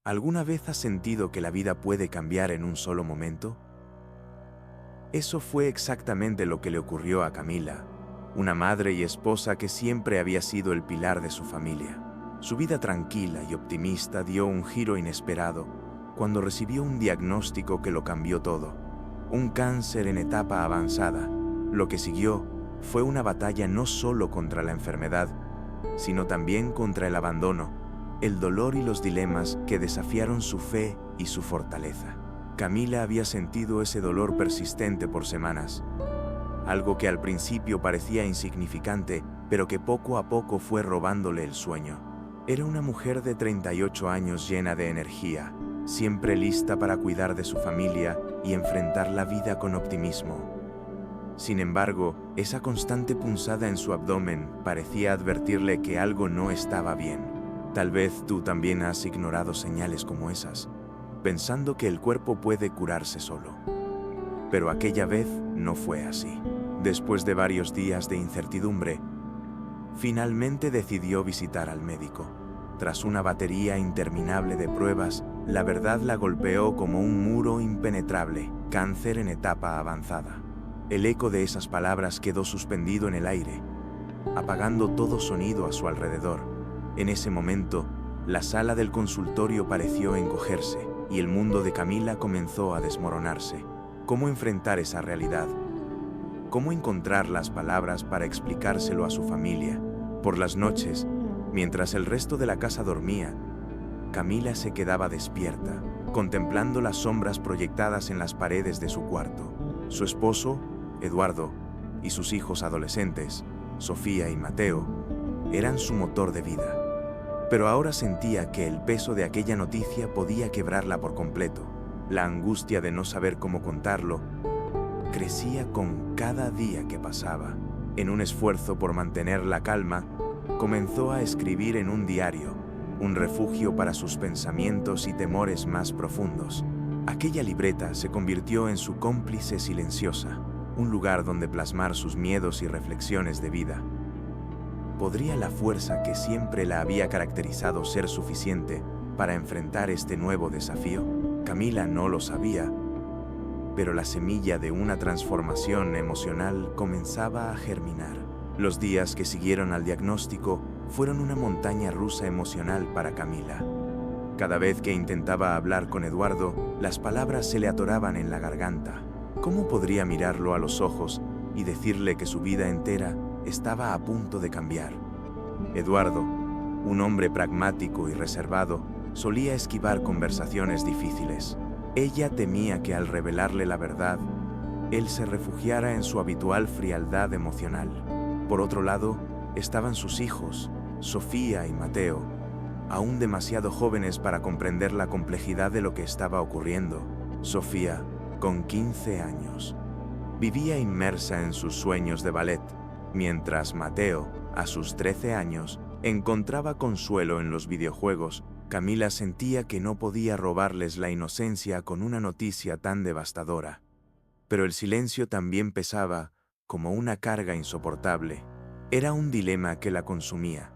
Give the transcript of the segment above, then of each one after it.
¿Alguna vez has sentido que la vida puede cambiar en un solo momento? Eso fue exactamente lo que le ocurrió a Camila, una madre y esposa que siempre había sido el pilar de su familia. Su vida tranquila y optimista dio un giro inesperado cuando recibió un diagnóstico que lo cambió todo: un cáncer en etapa avanzada. Lo que siguió fue una batalla no solo contra la enfermedad, sino también contra el abandono, el dolor y los dilemas que desafiaron su fe y su fortaleza. Camila había sentido ese dolor persistente por semanas, algo que al principio parecía insignificante, pero que poco a poco fue robándole el sueño. Era una mujer de 38 años llena de energía, siempre lista para cuidar de su familia y enfrentar la vida con optimismo. Sin embargo, esa constante punzada en su abdomen parecía advertirle que algo no estaba bien. Tal vez tú también has ignorado señales como esas, pensando que el cuerpo puede curarse solo. Pero aquella vez no fue así. Después de varios días de incertidumbre, finalmente decidió visitar al médico. Tras una batería interminable de pruebas, la verdad la golpeó como un muro impenetrable: cáncer en etapa avanzada. El eco de esas palabras quedó suspendido en el aire, apagando todo sonido a su alrededor. En ese momento, la sala del consultorio pareció encogerse y el mundo de Camila comenzó a desmoronarse. ¿Cómo enfrentar esa realidad? ¿Cómo encontrar las palabras para explicárselo a su familia? Por las noches, mientras el resto de la casa dormía, Camila se quedaba despierta, contemplando las sombras proyectadas en las paredes de su cuarto. Su esposo, Eduardo, y sus hijos adolescentes, Sofía y Mateo, eran su motor de vida. Pero ahora sentía que el peso de aquella noticia podía quebrarla por completo. La angustia de no saber cómo contarlo crecía con cada día que pasaba. En un esfuerzo por mantener la calma, comenzó a escribir en un diario, un refugio para sus pensamientos y temores más profundos. Aquella libreta se convirtió en su cómplice silenciosa, un lugar donde plasmar sus miedos y reflexiones de vida. ¿Podría la fuerza que siempre la había caracterizado ser suficiente para enfrentar este nuevo desafío? Camila no lo sabía, pero la semilla de una transformación emocional comenzaba a germinar. Los días que siguieron al diagnóstico fueron una montaña rusa emocional para Camila. Cada vez que intentaba hablar con Eduardo, las palabras se le atoraban en la garganta. ¿Cómo podría mirarlo a los ojos y decirle que su vida entera estaba a punto de cambiar? Eduardo, un hombre pragmático y reservado, solía esquivar conversaciones difíciles. Ella temía que al revelarle la verdad, él se refugiara en su habitual frialdad emocional. Por otro lado, estaban sus hijos, Sofía y Mateo, aún demasiado jóvenes para comprender la complejidad de lo que estaba ocurriendo. Sofía, con 15 años, vivía inmersa en sus sueños de ballet, mientras Mateo, a sus 13 años, encontraba consuelo en los videojuegos. Camila sentía que no podía robarles la inocencia con una noticia tan devastadora. Pero el silencio también pesaba como una carga insoportable. Era un dilema que la consumía.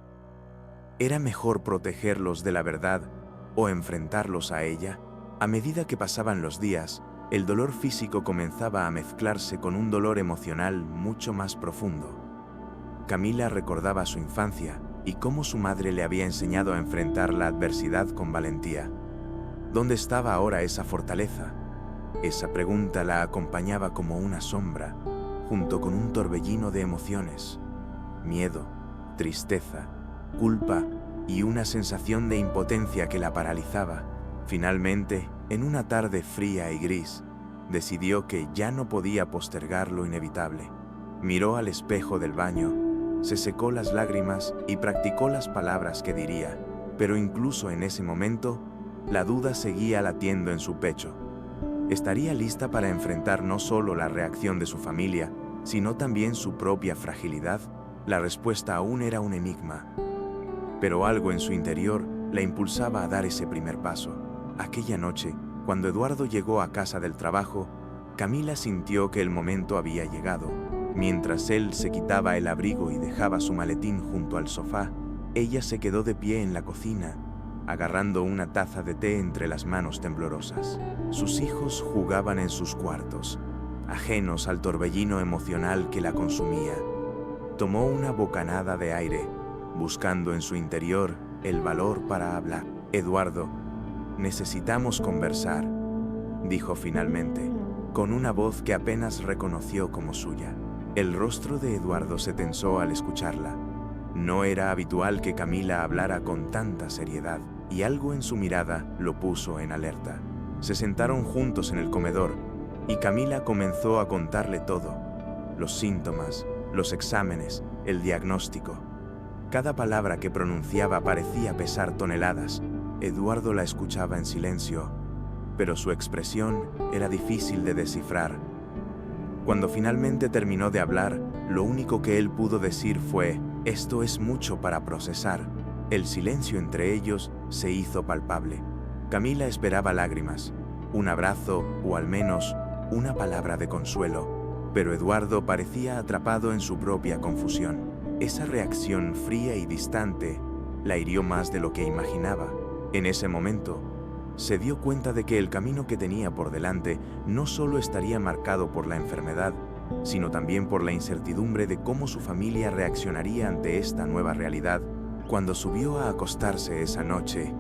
¿Era mejor protegerlos de la verdad o enfrentarlos a ella? A medida que pasaban los días, el dolor físico comenzaba a mezclarse con un dolor emocional mucho más profundo. Camila recordaba su infancia y cómo su madre le había enseñado a enfrentar la adversidad con valentía. ¿Dónde estaba ahora esa fortaleza? Esa pregunta la acompañaba como una sombra, junto con un torbellino de emociones: miedo, tristeza, culpa y una sensación de impotencia que la paralizaba. Finalmente, en una tarde fría y gris, decidió que ya no podía postergar lo inevitable. Miró al espejo del baño, se secó las lágrimas y practicó las palabras que diría, pero incluso en ese momento, la duda seguía latiendo en su pecho. ¿Estaría lista para enfrentar no solo la reacción de su familia, sino también su propia fragilidad? La respuesta aún era un enigma, pero algo en su interior la impulsaba a dar ese primer paso. Aquella noche, cuando Eduardo llegó a casa del trabajo, Camila sintió que el momento había llegado. Mientras él se quitaba el abrigo y dejaba su maletín junto al sofá, ella se quedó de pie en la cocina, agarrando una taza de té entre las manos temblorosas. Sus hijos jugaban en sus cuartos, ajenos al torbellino emocional que la consumía. Tomó una bocanada de aire, buscando en su interior el valor para hablar. «Eduardo, necesitamos conversar», dijo finalmente, con una voz que apenas reconoció como suya. El rostro de Eduardo se tensó al escucharla. No era habitual que Camila hablara con tanta seriedad, y algo en su mirada lo puso en alerta. Se sentaron juntos en el comedor, y Camila comenzó a contarle todo: los síntomas, los exámenes, el diagnóstico. Cada palabra que pronunciaba parecía pesar toneladas. Eduardo la escuchaba en silencio, pero su expresión era difícil de descifrar. Cuando finalmente terminó de hablar, lo único que él pudo decir fue: «Esto es mucho para procesar». El silencio entre ellos se hizo palpable. Camila esperaba lágrimas, un abrazo o al menos una palabra de consuelo, pero Eduardo parecía atrapado en su propia confusión. Esa reacción fría y distante la hirió más de lo que imaginaba. En ese momento, se dio cuenta de que el camino que tenía por delante no solo estaría marcado por la enfermedad, sino también por la incertidumbre de cómo su familia reaccionaría ante esta nueva realidad. Cuando subió a acostarse esa noche,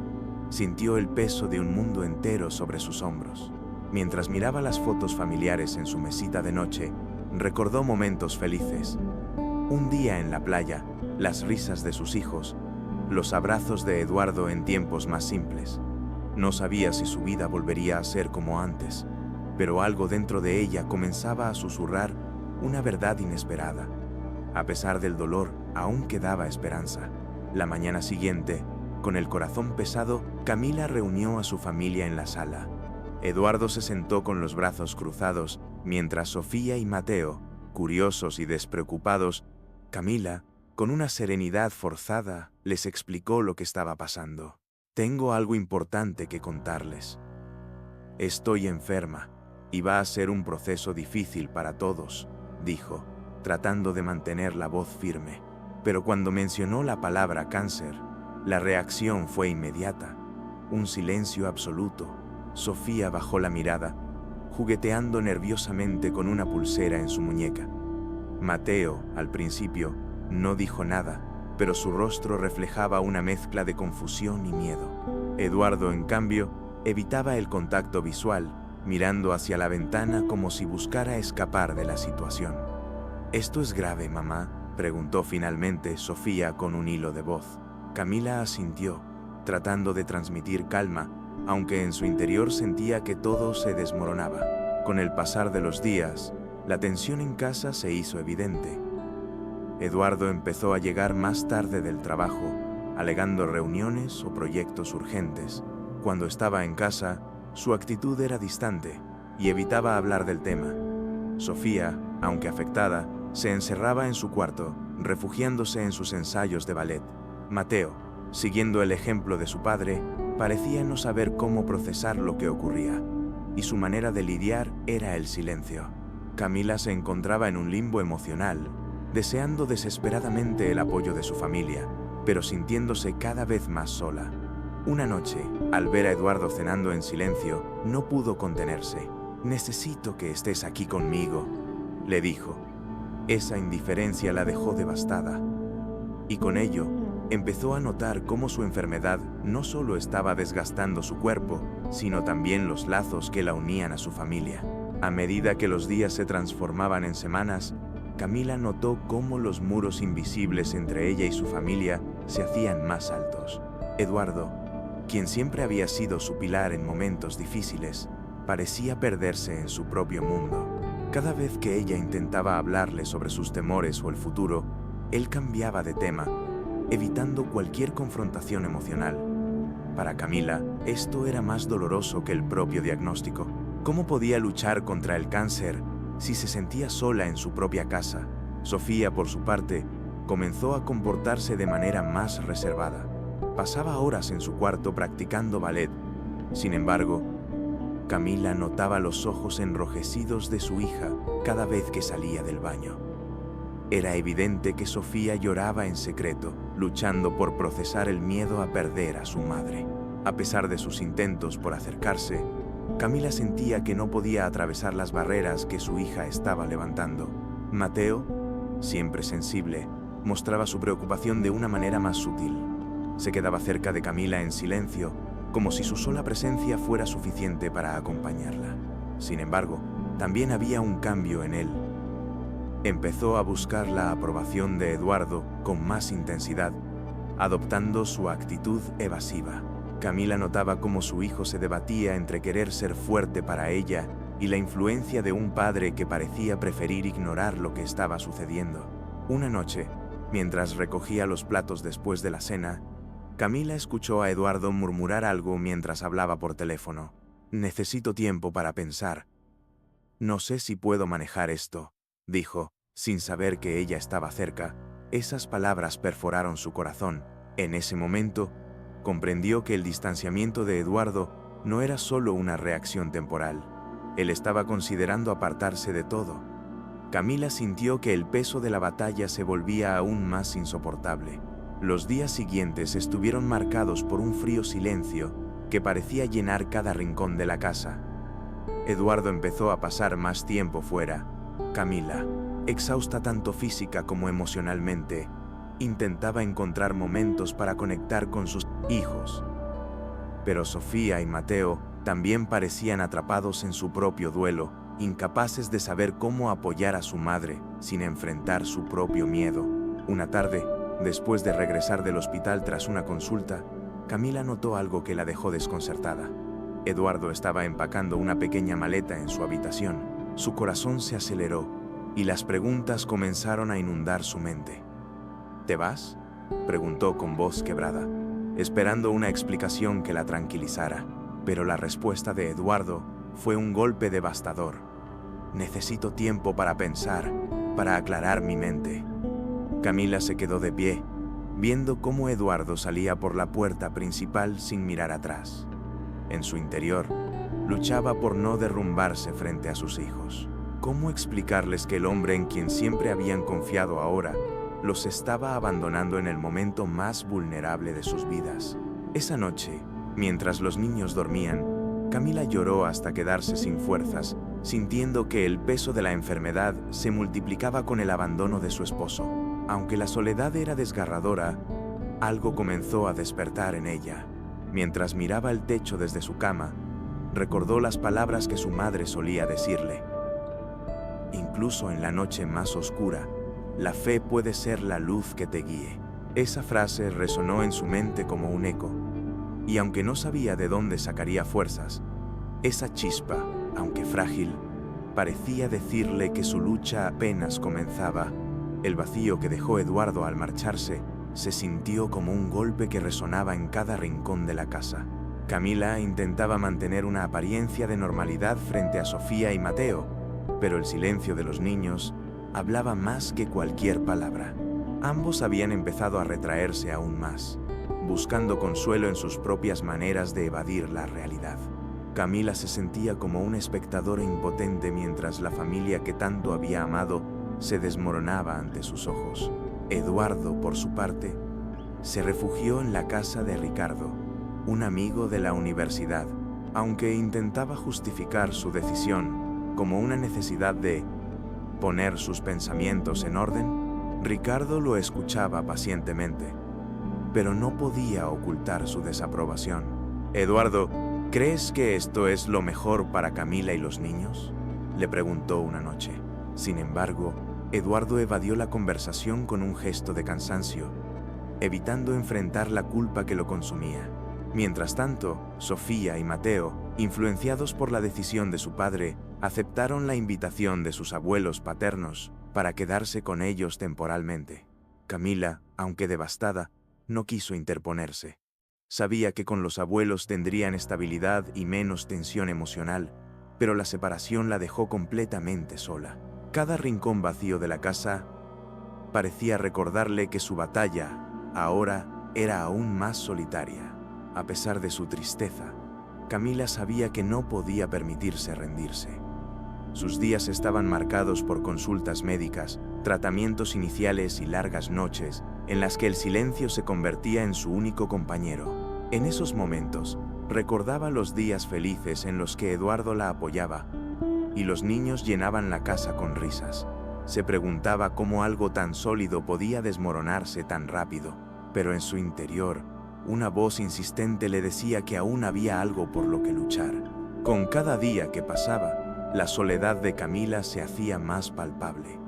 sintió el peso de un mundo entero sobre sus hombros. Mientras miraba las fotos familiares en su mesita de noche, recordó momentos felices. Un día en la playa, las risas de sus hijos, los abrazos de Eduardo en tiempos más simples. No sabía si su vida volvería a ser como antes, pero algo dentro de ella comenzaba a susurrar una verdad inesperada. A pesar del dolor, aún quedaba esperanza. La mañana siguiente, con el corazón pesado, Camila reunió a su familia en la sala. Eduardo se sentó con los brazos cruzados, mientras Sofía y Mateo, curiosos y despreocupados, Camila, con una serenidad forzada, les explicó lo que estaba pasando. «Tengo algo importante que contarles. Estoy enferma y va a ser un proceso difícil para todos», dijo, tratando de mantener la voz firme. Pero cuando mencionó la palabra cáncer, la reacción fue inmediata. Un silencio absoluto. Sofía bajó la mirada, jugueteando nerviosamente con una pulsera en su muñeca. Mateo, al principio, no dijo nada, pero su rostro reflejaba una mezcla de confusión y miedo. Eduardo, en cambio, evitaba el contacto visual, mirando hacia la ventana como si buscara escapar de la situación. «¿Esto es grave, mamá?», preguntó finalmente Sofía con un hilo de voz. Camila asintió, tratando de transmitir calma, aunque en su interior sentía que todo se desmoronaba. Con el pasar de los días, la tensión en casa se hizo evidente. Eduardo empezó a llegar más tarde del trabajo, alegando reuniones o proyectos urgentes. Cuando estaba en casa, su actitud era distante y evitaba hablar del tema. Sofía, aunque afectada, se encerraba en su cuarto, refugiándose en sus ensayos de ballet. Mateo, siguiendo el ejemplo de su padre, parecía no saber cómo procesar lo que ocurría, y su manera de lidiar era el silencio. Camila se encontraba en un limbo emocional, deseando desesperadamente el apoyo de su familia, pero sintiéndose cada vez más sola. Una noche, al ver a Eduardo cenando en silencio, no pudo contenerse. «Necesito que estés aquí conmigo», le dijo. Esa indiferencia la dejó devastada, y con ello, empezó a notar cómo su enfermedad no solo estaba desgastando su cuerpo, sino también los lazos que la unían a su familia. A medida que los días se transformaban en semanas, Camila notó cómo los muros invisibles entre ella y su familia se hacían más altos. Eduardo, quien siempre había sido su pilar en momentos difíciles, parecía perderse en su propio mundo. Cada vez que ella intentaba hablarle sobre sus temores o el futuro, él cambiaba de tema, evitando cualquier confrontación emocional. Para Camila, esto era más doloroso que el propio diagnóstico. ¿Cómo podía luchar contra el cáncer si se sentía sola en su propia casa? Sofía, por su parte, comenzó a comportarse de manera más reservada. Pasaba horas en su cuarto practicando ballet. Sin embargo, Camila notaba los ojos enrojecidos de su hija cada vez que salía del baño. Era evidente que Sofía lloraba en secreto, luchando por procesar el miedo a perder a su madre. A pesar de sus intentos por acercarse, Camila sentía que no podía atravesar las barreras que su hija estaba levantando. Mateo, siempre sensible, mostraba su preocupación de una manera más sutil. Se quedaba cerca de Camila en silencio, como si su sola presencia fuera suficiente para acompañarla. Sin embargo, también había un cambio en él. Empezó a buscar la aprobación de Eduardo con más intensidad, adoptando su actitud evasiva. Camila notaba cómo su hijo se debatía entre querer ser fuerte para ella y la influencia de un padre que parecía preferir ignorar lo que estaba sucediendo. Una noche, mientras recogía los platos después de la cena, Camila escuchó a Eduardo murmurar algo mientras hablaba por teléfono. «Necesito tiempo para pensar. No sé si puedo manejar esto», dijo, sin saber que ella estaba cerca. Esas palabras perforaron su corazón. En ese momento, comprendió que el distanciamiento de Eduardo no era solo una reacción temporal. Él estaba considerando apartarse de todo. Camila sintió que el peso de la batalla se volvía aún más insoportable. Los días siguientes estuvieron marcados por un frío silencio que parecía llenar cada rincón de la casa. Eduardo empezó a pasar más tiempo fuera. Camila, exhausta tanto física como emocionalmente, intentaba encontrar momentos para conectar con sus hijos. Pero Sofía y Mateo también parecían atrapados en su propio duelo, incapaces de saber cómo apoyar a su madre sin enfrentar su propio miedo. Una tarde, después de regresar del hospital tras una consulta, Camila notó algo que la dejó desconcertada. Eduardo estaba empacando una pequeña maleta en su habitación. Su corazón se aceleró y las preguntas comenzaron a inundar su mente. ¿Te vas?, preguntó con voz quebrada, esperando una explicación que la tranquilizara. Pero la respuesta de Eduardo fue un golpe devastador. «Necesito tiempo para pensar, para aclarar mi mente». Camila se quedó de pie, viendo cómo Eduardo salía por la puerta principal sin mirar atrás. En su interior, luchaba por no derrumbarse frente a sus hijos. ¿Cómo explicarles que el hombre en quien siempre habían confiado ahora los estaba abandonando en el momento más vulnerable de sus vidas? Esa noche, mientras los niños dormían, Camila lloró hasta quedarse sin fuerzas, sintiendo que el peso de la enfermedad se multiplicaba con el abandono de su esposo. Aunque la soledad era desgarradora, algo comenzó a despertar en ella. Mientras miraba el techo desde su cama, recordó las palabras que su madre solía decirle. «Incluso en la noche más oscura, la fe puede ser la luz que te guíe». Esa frase resonó en su mente como un eco, y aunque no sabía de dónde sacaría fuerzas, esa chispa, aunque frágil, parecía decirle que su lucha apenas comenzaba. El vacío que dejó Eduardo al marcharse se sintió como un golpe que resonaba en cada rincón de la casa. Camila intentaba mantener una apariencia de normalidad frente a Sofía y Mateo, pero el silencio de los niños hablaba más que cualquier palabra. Ambos habían empezado a retraerse aún más, buscando consuelo en sus propias maneras de evadir la realidad. Camila se sentía como un espectador impotente mientras la familia que tanto había amado se desmoronaba ante sus ojos. Eduardo, por su parte, se refugió en la casa de Ricardo, un amigo de la universidad. Aunque intentaba justificar su decisión como una necesidad de poner sus pensamientos en orden, Ricardo lo escuchaba pacientemente, pero no podía ocultar su desaprobación. «Eduardo, ¿crees que esto es lo mejor para Camila y los niños?», le preguntó una noche. Sin embargo, Eduardo evadió la conversación con un gesto de cansancio, evitando enfrentar la culpa que lo consumía. Mientras tanto, Sofía y Mateo, influenciados por la decisión de su padre, aceptaron la invitación de sus abuelos paternos para quedarse con ellos temporalmente. Camila, aunque devastada, no quiso interponerse. Sabía que con los abuelos tendrían estabilidad y menos tensión emocional, pero la separación la dejó completamente sola. Cada rincón vacío de la casa parecía recordarle que su batalla ahora era aún más solitaria. A pesar de su tristeza, Camila sabía que no podía permitirse rendirse. Sus días estaban marcados por consultas médicas, tratamientos iniciales y largas noches en las que el silencio se convertía en su único compañero. En esos momentos, recordaba los días felices en los que Eduardo la apoyaba y los niños llenaban la casa con risas. Se preguntaba cómo algo tan sólido podía desmoronarse tan rápido, pero en su interior, una voz insistente le decía que aún había algo por lo que luchar. Con cada día que pasaba, la soledad de Camila se hacía más palpable.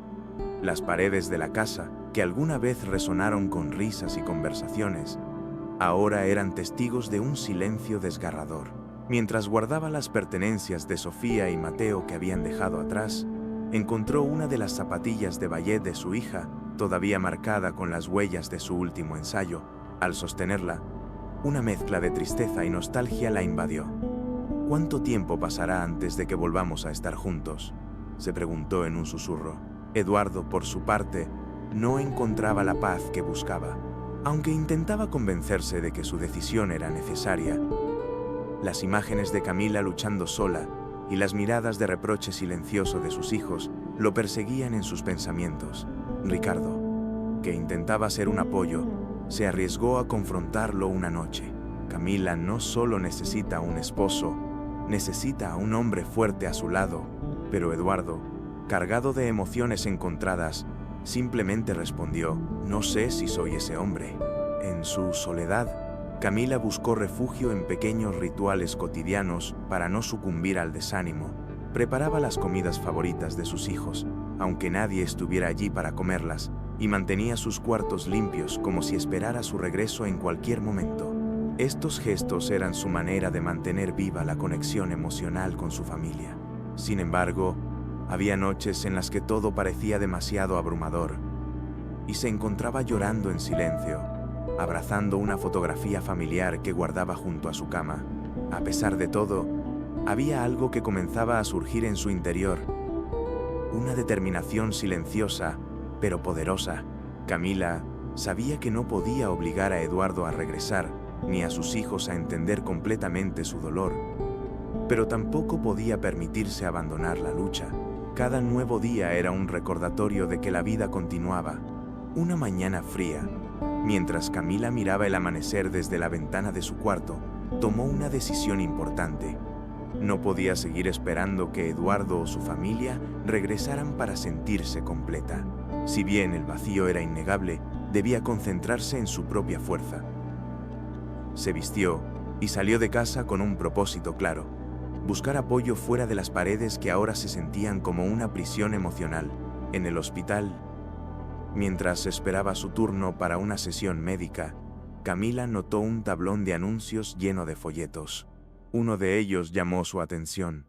Las paredes de la casa, que alguna vez resonaron con risas y conversaciones, ahora eran testigos de un silencio desgarrador. Mientras guardaba las pertenencias de Sofía y Mateo que habían dejado atrás, encontró una de las zapatillas de ballet de su hija, todavía marcada con las huellas de su último ensayo. Al sostenerla, una mezcla de tristeza y nostalgia la invadió. ¿Cuánto tiempo pasará antes de que volvamos a estar juntos?, se preguntó en un susurro. Eduardo, por su parte, no encontraba la paz que buscaba. Aunque intentaba convencerse de que su decisión era necesaria, las imágenes de Camila luchando sola y las miradas de reproche silencioso de sus hijos lo perseguían en sus pensamientos. Ricardo, que intentaba ser un apoyo, se arriesgó a confrontarlo una noche. Camila no solo necesita un esposo, necesita a un hombre fuerte a su lado, pero Eduardo, cargado de emociones encontradas, simplemente respondió: no sé si soy ese hombre. En su soledad, Camila buscó refugio en pequeños rituales cotidianos para no sucumbir al desánimo. Preparaba las comidas favoritas de sus hijos, aunque nadie estuviera allí para comerlas, y mantenía sus cuartos limpios como si esperara su regreso en cualquier momento. Estos gestos eran su manera de mantener viva la conexión emocional con su familia. Sin embargo, había noches en las que todo parecía demasiado abrumador, y se encontraba llorando en silencio, abrazando una fotografía familiar que guardaba junto a su cama. A pesar de todo, había algo que comenzaba a surgir en su interior, una determinación silenciosa, pero poderosa. Camila sabía que no podía obligar a Eduardo a regresar, ni a sus hijos a entender completamente su dolor, pero tampoco podía permitirse abandonar la lucha. Cada nuevo día era un recordatorio de que la vida continuaba. Una mañana fría, mientras Camila miraba el amanecer desde la ventana de su cuarto, tomó una decisión importante. No podía seguir esperando que Eduardo o su familia regresaran para sentirse completa. Si bien el vacío era innegable, debía concentrarse en su propia fuerza. Se vistió y salió de casa con un propósito claro: buscar apoyo fuera de las paredes que ahora se sentían como una prisión emocional. En el hospital, mientras esperaba su turno para una sesión médica, Camila notó un tablón de anuncios lleno de folletos. Uno de ellos llamó su atención.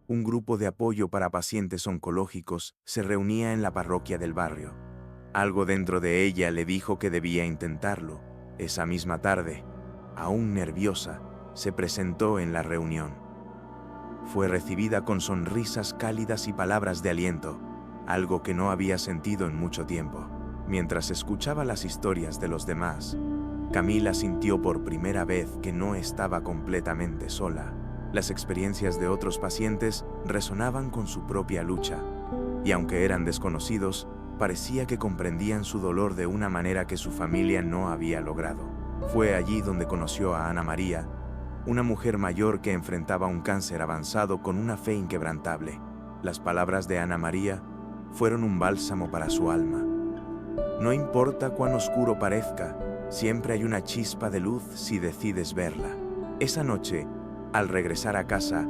Un grupo de apoyo para pacientes oncológicos se reunía en la parroquia del barrio. Algo dentro de ella le dijo que debía intentarlo. Esa misma tarde, aún nerviosa, se presentó en la reunión. Fue recibida con sonrisas cálidas y palabras de aliento, algo que no había sentido en mucho tiempo. Mientras escuchaba las historias de los demás, Camila sintió por primera vez que no estaba completamente sola. Las experiencias de otros pacientes resonaban con su propia lucha, y aunque eran desconocidos, parecía que comprendían su dolor de una manera que su familia no había logrado. Fue allí donde conoció a Ana María, una mujer mayor que enfrentaba un cáncer avanzado con una fe inquebrantable. Las palabras de Ana María fueron un bálsamo para su alma. No importa cuán oscuro parezca, siempre hay una chispa de luz si decides verla. Esa noche, al regresar a casa,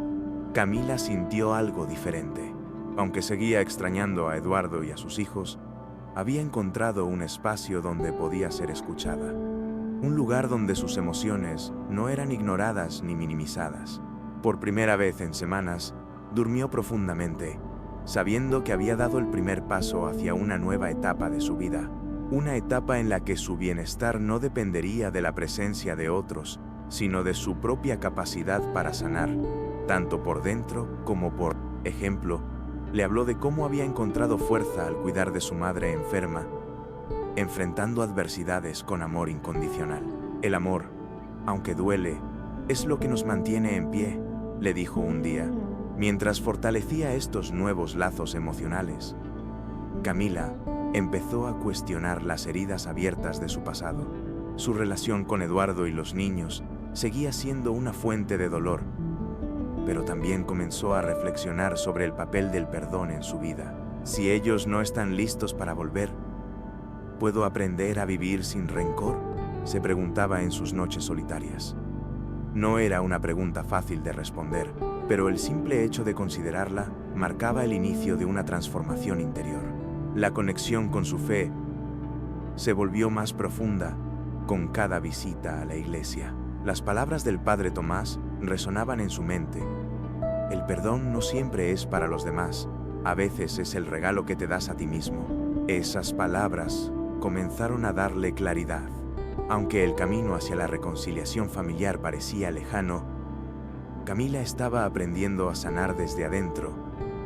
Camila sintió algo diferente. Aunque seguía extrañando a Eduardo y a sus hijos, había encontrado un espacio donde podía ser escuchada. Un lugar donde sus emociones no eran ignoradas ni minimizadas. Por primera vez en semanas, durmió profundamente, sabiendo que había dado el primer paso hacia una nueva etapa de su vida. Una etapa en la que su bienestar no dependería de la presencia de otros, sino de su propia capacidad para sanar, tanto por dentro como por ejemplo. Le habló de cómo había encontrado fuerza al cuidar de su madre enferma, enfrentando adversidades con amor incondicional. El amor, aunque duele, es lo que nos mantiene en pie, le dijo un día, mientras fortalecía estos nuevos lazos emocionales. Camila empezó a cuestionar las heridas abiertas de su pasado. Su relación con Eduardo y los niños seguía siendo una fuente de dolor, pero también comenzó a reflexionar sobre el papel del perdón en su vida. Si ellos no están listos para volver, ¿puedo aprender a vivir sin rencor?, se preguntaba en sus noches solitarias. No era una pregunta fácil de responder, pero el simple hecho de considerarla marcaba el inicio de una transformación interior. La conexión con su fe se volvió más profunda con cada visita a la iglesia. Las palabras del padre Tomás resonaban en su mente. El perdón no siempre es para los demás, a veces es el regalo que te das a ti mismo. Esas palabras comenzaron a darle claridad. Aunque el camino hacia la reconciliación familiar parecía lejano, Camila estaba aprendiendo a sanar desde adentro,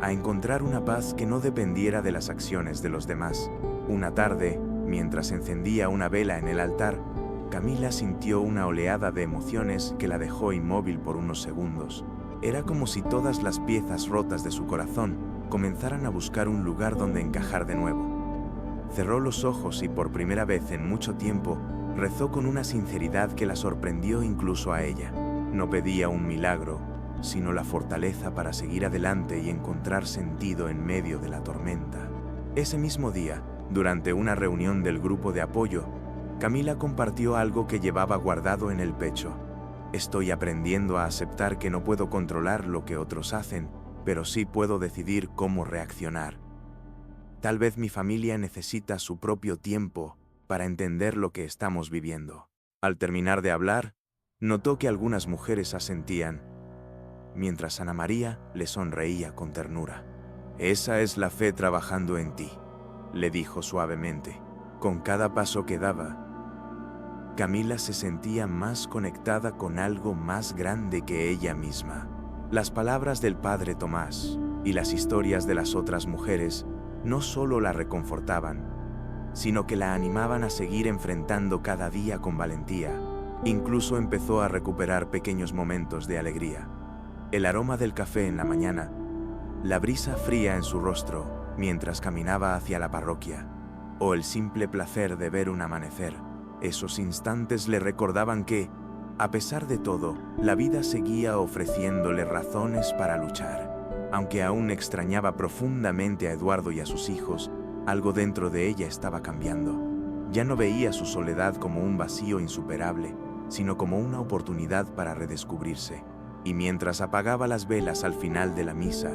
a encontrar una paz que no dependiera de las acciones de los demás. Una tarde, mientras encendía una vela en el altar, Camila sintió una oleada de emociones que la dejó inmóvil por unos segundos. Era como si todas las piezas rotas de su corazón comenzaran a buscar un lugar donde encajar de nuevo. Cerró los ojos y por primera vez en mucho tiempo rezó con una sinceridad que la sorprendió incluso a ella. No pedía un milagro, sino la fortaleza para seguir adelante y encontrar sentido en medio de la tormenta. Ese mismo día, durante una reunión del grupo de apoyo, Camila compartió algo que llevaba guardado en el pecho. Estoy aprendiendo a aceptar que no puedo controlar lo que otros hacen, pero sí puedo decidir cómo reaccionar. Tal vez mi familia necesita su propio tiempo para entender lo que estamos viviendo. Al terminar de hablar, notó que algunas mujeres asentían, mientras Ana María le sonreía con ternura. Esa es la fe trabajando en ti, le dijo suavemente. Con cada paso que daba, Camila se sentía más conectada con algo más grande que ella misma. Las palabras del padre Tomás y las historias de las otras mujeres no solo la reconfortaban, sino que la animaban a seguir enfrentando cada día con valentía. Incluso empezó a recuperar pequeños momentos de alegría. El aroma del café en la mañana, la brisa fría en su rostro mientras caminaba hacia la parroquia, o el simple placer de ver un amanecer. Esos instantes le recordaban que, a pesar de todo, la vida seguía ofreciéndole razones para luchar. Aunque aún extrañaba profundamente a Eduardo y a sus hijos, algo dentro de ella estaba cambiando. Ya no veía su soledad como un vacío insuperable, sino como una oportunidad para redescubrirse. Y mientras apagaba las velas al final de la misa,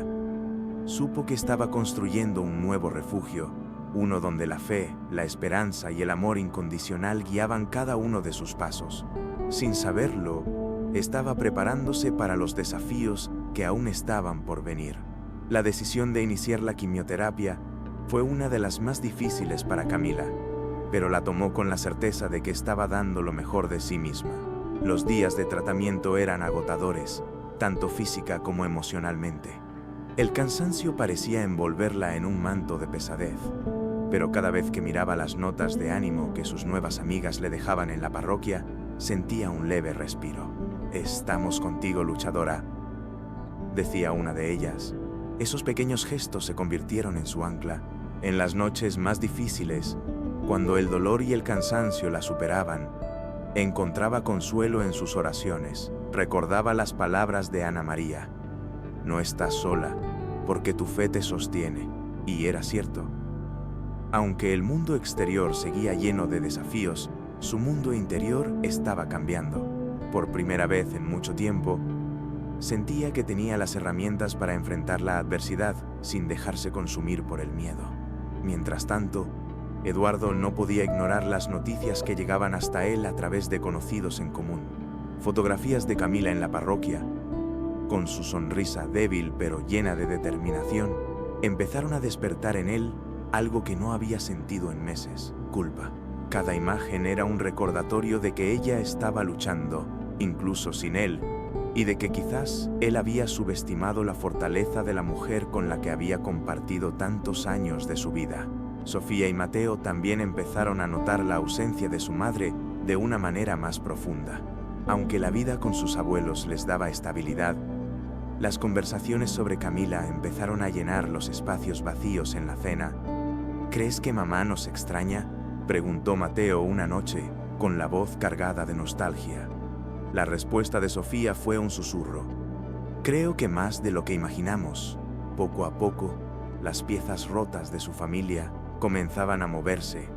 supo que estaba construyendo un nuevo refugio, uno donde la fe, la esperanza y el amor incondicional guiaban cada uno de sus pasos. Sin saberlo, estaba preparándose para los desafíos que aún estaban por venir. La decisión de iniciar la quimioterapia fue una de las más difíciles para Camila, pero la tomó con la certeza de que estaba dando lo mejor de sí misma. Los días de tratamiento eran agotadores, tanto física como emocionalmente. El cansancio parecía envolverla en un manto de pesadez, pero cada vez que miraba las notas de ánimo que sus nuevas amigas le dejaban en la parroquia, sentía un leve respiro. «Estamos contigo, luchadora», decía una de ellas. Esos pequeños gestos se convirtieron en su ancla. En las noches más difíciles, cuando el dolor y el cansancio la superaban, encontraba consuelo en sus oraciones. Recordaba las palabras de Ana María. No estás sola, porque tu fe te sostiene. Y era cierto. Aunque el mundo exterior seguía lleno de desafíos, su mundo interior estaba cambiando. Por primera vez en mucho tiempo, sentía que tenía las herramientas para enfrentar la adversidad sin dejarse consumir por el miedo. Mientras tanto, Eduardo no podía ignorar las noticias que llegaban hasta él a través de conocidos en común. Fotografías de Camila en la parroquia, con su sonrisa débil pero llena de determinación, empezaron a despertar en él algo que no había sentido en meses: culpa. Cada imagen era un recordatorio de que ella estaba luchando, incluso sin él, y de que quizás él había subestimado la fortaleza de la mujer con la que había compartido tantos años de su vida. Sofía y Mateo también empezaron a notar la ausencia de su madre de una manera más profunda. Aunque la vida con sus abuelos les daba estabilidad, las conversaciones sobre Camila empezaron a llenar los espacios vacíos en la cena, ¿Crees que mamá nos extraña?, preguntó Mateo una noche, con la voz cargada de nostalgia. La respuesta de Sofía fue un susurro. Creo que más de lo que imaginamos. Poco a poco, las piezas rotas de su familia comenzaban a moverse,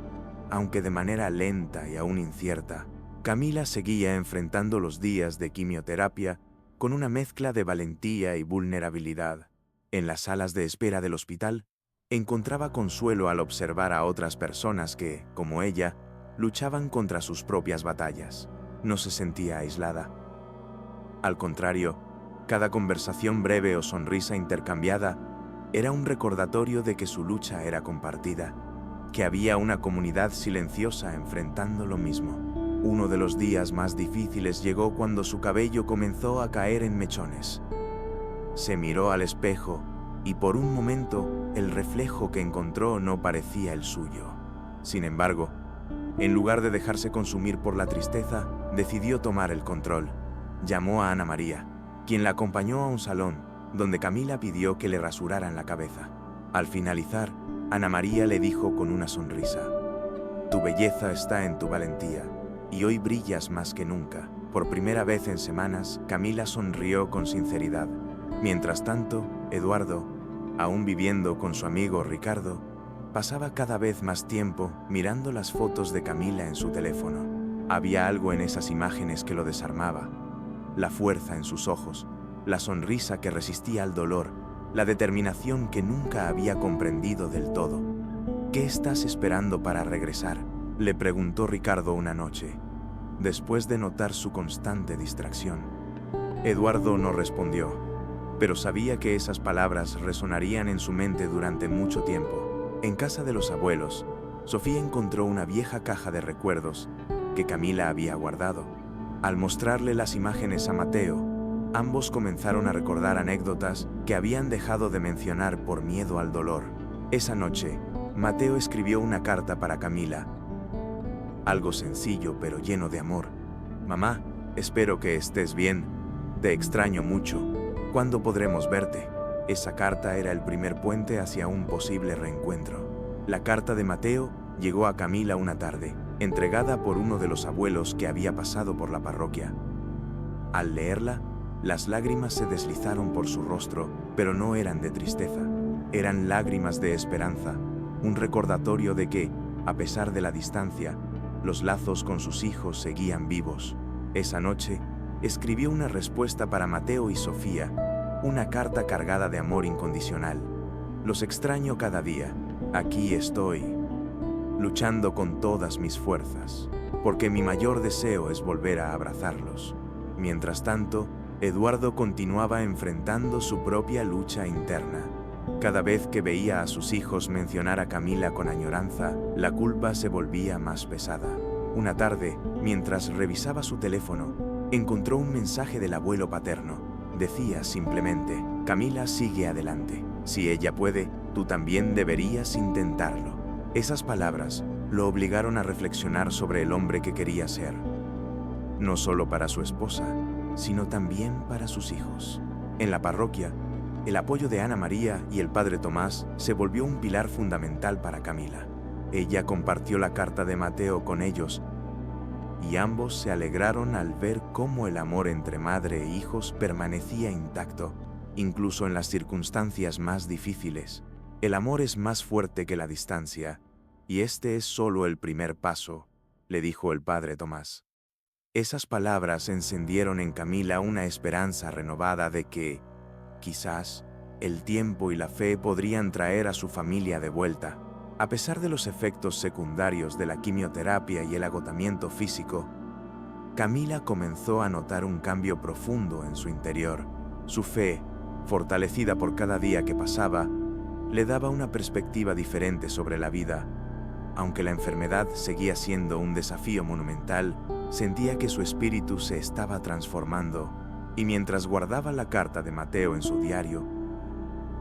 aunque de manera lenta y aún incierta. Camila seguía enfrentando los días de quimioterapia con una mezcla de valentía y vulnerabilidad. En las salas de espera del hospital, encontraba consuelo al observar a otras personas que, como ella, luchaban contra sus propias batallas. No se sentía aislada. Al contrario, cada conversación breve o sonrisa intercambiada era un recordatorio de que su lucha era compartida, que había una comunidad silenciosa enfrentando lo mismo. Uno de los días más difíciles llegó cuando su cabello comenzó a caer en mechones. Se miró al espejo y por un momento el reflejo que encontró no parecía el suyo. Sin embargo, en lugar de dejarse consumir por la tristeza, decidió tomar el control. Llamó a Ana María, quien la acompañó a un salón, donde Camila pidió que le rasuraran la cabeza. Al finalizar, Ana María le dijo con una sonrisa: «Tu belleza está en tu valentía, y hoy brillas más que nunca». Por primera vez en semanas, Camila sonrió con sinceridad. Mientras tanto, Eduardo, aún viviendo con su amigo Ricardo, pasaba cada vez más tiempo mirando las fotos de Camila en su teléfono. Había algo en esas imágenes que lo desarmaba. La fuerza en sus ojos, la sonrisa que resistía al dolor, la determinación que nunca había comprendido del todo. «¿Qué estás esperando para regresar?», le preguntó Ricardo una noche, después de notar su constante distracción. Eduardo no respondió, pero sabía que esas palabras resonarían en su mente durante mucho tiempo. En casa de los abuelos, Sofía encontró una vieja caja de recuerdos que Camila había guardado. Al mostrarle las imágenes a Mateo, ambos comenzaron a recordar anécdotas que habían dejado de mencionar por miedo al dolor. Esa noche, Mateo escribió una carta para Camila. Algo sencillo pero lleno de amor. «Mamá, espero que estés bien. Te extraño mucho. ¿Cuándo podremos verte?». Esa carta era el primer puente hacia un posible reencuentro. La carta de Mateo llegó a Camila una tarde, entregada por uno de los abuelos que había pasado por la parroquia. Al leerla, las lágrimas se deslizaron por su rostro, pero no eran de tristeza. Eran lágrimas de esperanza, un recordatorio de que, a pesar de la distancia, los lazos con sus hijos seguían vivos. Esa noche, escribió una respuesta para Mateo y Sofía, una carta cargada de amor incondicional. «Los extraño cada día. Aquí estoy, luchando con todas mis fuerzas, porque mi mayor deseo es volver a abrazarlos». Mientras tanto, Eduardo continuaba enfrentando su propia lucha interna. Cada vez que veía a sus hijos mencionar a Camila con añoranza, la culpa se volvía más pesada. Una tarde, mientras revisaba su teléfono, encontró un mensaje del abuelo paterno. Decía simplemente: «Camila sigue adelante. Si ella puede, tú también deberías intentarlo». Esas palabras lo obligaron a reflexionar sobre el hombre que quería ser. No solo para su esposa, sino también para sus hijos. En la parroquia, el apoyo de Ana María y el padre Tomás se volvió un pilar fundamental para Camila. Ella compartió la carta de Mateo con ellos, y ambos se alegraron al ver cómo el amor entre madre e hijos permanecía intacto, incluso en las circunstancias más difíciles. «El amor es más fuerte que la distancia, y este es solo el primer paso», le dijo el padre Tomás. Esas palabras encendieron en Camila una esperanza renovada de que, quizás, el tiempo y la fe podrían traer a su familia de vuelta. A pesar de los efectos secundarios de la quimioterapia y el agotamiento físico, Camila comenzó a notar un cambio profundo en su interior. Su fe, fortalecida por cada día que pasaba, le daba una perspectiva diferente sobre la vida. Aunque la enfermedad seguía siendo un desafío monumental, sentía que su espíritu se estaba transformando, y mientras guardaba la carta de Mateo en su diario,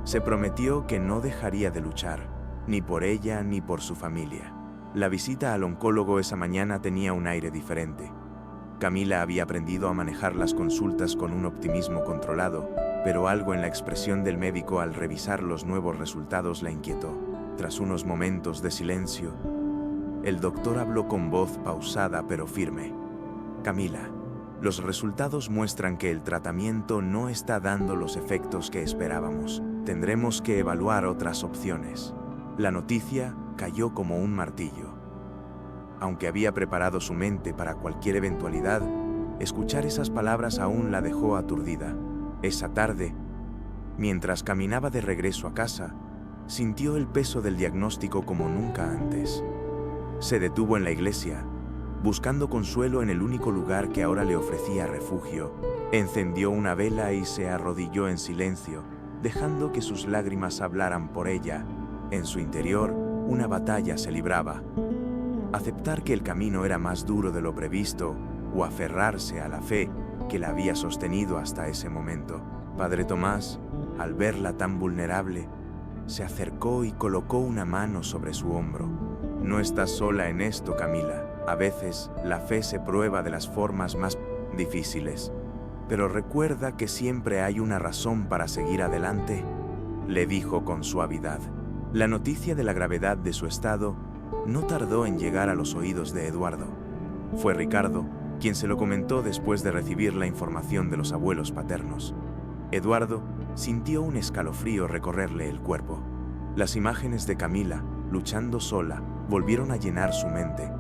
se prometió que no dejaría de luchar, ni por ella ni por su familia. La visita al oncólogo esa mañana tenía un aire diferente. Camila había aprendido a manejar las consultas con un optimismo controlado, pero algo en la expresión del médico al revisar los nuevos resultados la inquietó. Tras unos momentos de silencio, el doctor habló con voz pausada pero firme. Camila, los resultados muestran que el tratamiento no está dando los efectos que esperábamos. Tendremos que evaluar otras opciones. La noticia cayó como un martillo. Aunque había preparado su mente para cualquier eventualidad, escuchar esas palabras aún la dejó aturdida. Esa tarde, mientras caminaba de regreso a casa, sintió el peso del diagnóstico como nunca antes. Se detuvo en la iglesia, buscando consuelo en el único lugar que ahora le ofrecía refugio. Encendió una vela y se arrodilló en silencio, dejando que sus lágrimas hablaran por ella. En su interior, una batalla se libraba. Aceptar que el camino era más duro de lo previsto, o aferrarse a la fe que la había sostenido hasta ese momento. Padre Tomás, al verla tan vulnerable, se acercó y colocó una mano sobre su hombro. No estás sola en esto, Camila. A veces, la fe se prueba de las formas más difíciles. Pero recuerda que siempre hay una razón para seguir adelante, le dijo con suavidad. La noticia de la gravedad de su estado no tardó en llegar a los oídos de Eduardo. Fue Ricardo quien se lo comentó después de recibir la información de los abuelos paternos. Eduardo sintió un escalofrío recorrerle el cuerpo. Las imágenes de Camila, luchando sola, volvieron a llenar su mente.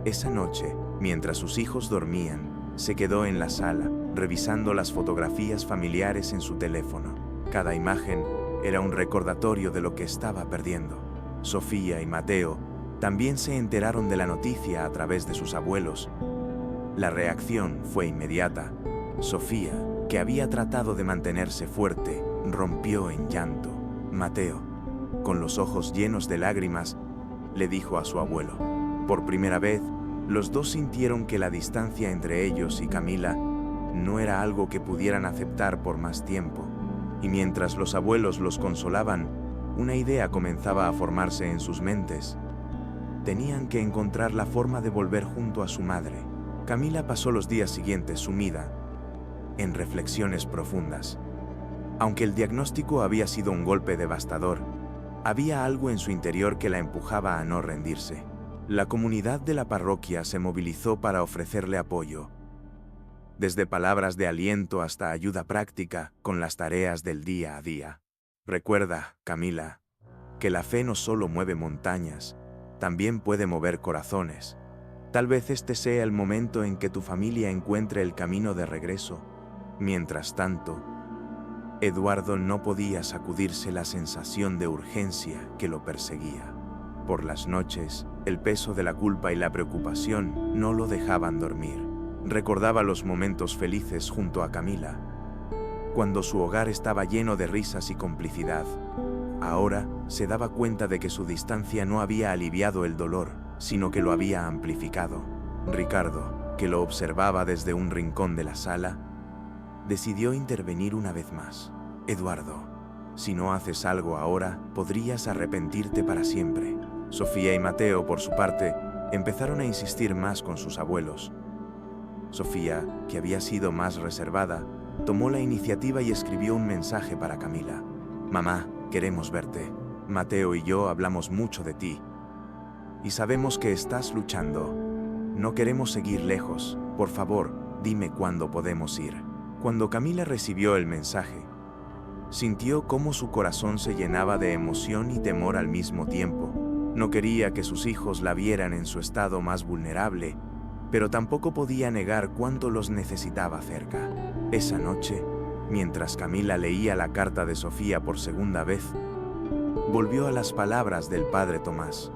Esa noche, mientras sus hijos dormían, se quedó en la sala, revisando las fotografías familiares en su teléfono. Cada imagen era un recordatorio de lo que estaba perdiendo. Sofía y Mateo también se enteraron de la noticia a través de sus abuelos. La reacción fue inmediata. Sofía, que había tratado de mantenerse fuerte, rompió en llanto. Mateo, con los ojos llenos de lágrimas, le dijo a su abuelo. Por primera vez, los dos sintieron que la distancia entre ellos y Camila no era algo que pudieran aceptar por más tiempo. Y mientras los abuelos los consolaban, una idea comenzaba a formarse en sus mentes. Tenían que encontrar la forma de volver junto a su madre. Camila pasó los días siguientes sumida en reflexiones profundas. Aunque el diagnóstico había sido un golpe devastador, había algo en su interior que la empujaba a no rendirse. La comunidad de la parroquia se movilizó para ofrecerle apoyo, desde palabras de aliento hasta ayuda práctica con las tareas del día a día. Recuerda, Camila, que la fe no solo mueve montañas, también puede mover corazones. Tal vez este sea el momento en que tu familia encuentre el camino de regreso. Mientras tanto, Eduardo no podía sacudirse la sensación de urgencia que lo perseguía. Por las noches, el peso de la culpa y la preocupación no lo dejaban dormir. Recordaba los momentos felices junto a Camila, cuando su hogar estaba lleno de risas y complicidad. Ahora se daba cuenta de que su distancia no había aliviado el dolor, sino que lo había amplificado. Ricardo, que lo observaba desde un rincón de la sala, decidió intervenir una vez más. Eduardo, si no haces algo ahora, podrías arrepentirte para siempre. Sofía y Mateo, por su parte, empezaron a insistir más con sus abuelos. Sofía, que había sido más reservada, tomó la iniciativa y escribió un mensaje para Camila. Mamá, queremos verte. Mateo y yo hablamos mucho de ti y sabemos que estás luchando. No queremos seguir lejos. Por favor, dime cuándo podemos ir. Cuando Camila recibió el mensaje, sintió cómo su corazón se llenaba de emoción y temor al mismo tiempo. No quería que sus hijos la vieran en su estado más vulnerable, pero tampoco podía negar cuánto los necesitaba cerca. Esa noche, mientras Camila leía la carta de Sofía por segunda vez, volvió a las palabras del Padre Tomás.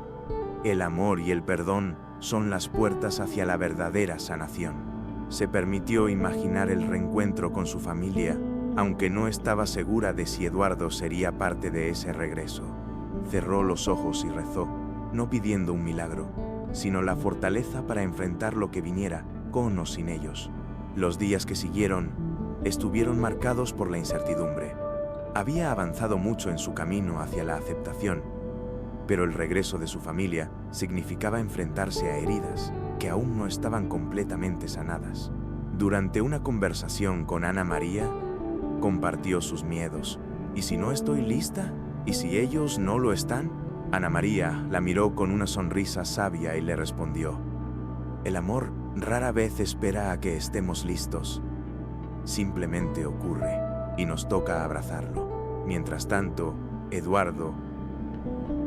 El amor y el perdón son las puertas hacia la verdadera sanación. Se permitió imaginar el reencuentro con su familia, aunque no estaba segura de si Eduardo sería parte de ese regreso. Cerró los ojos y rezó, no pidiendo un milagro, sino la fortaleza para enfrentar lo que viniera, con o sin ellos. Los días que siguieron estuvieron marcados por la incertidumbre. Había avanzado mucho en su camino hacia la aceptación, pero el regreso de su familia significaba enfrentarse a heridas que aún no estaban completamente sanadas. Durante una conversación con Ana María, compartió sus miedos. ¿Y si no estoy lista? ¿Y si ellos no lo están? Ana María la miró con una sonrisa sabia y le respondió: el amor rara vez espera a que estemos listos. Simplemente ocurre y nos toca abrazarlo. Mientras tanto, Eduardo,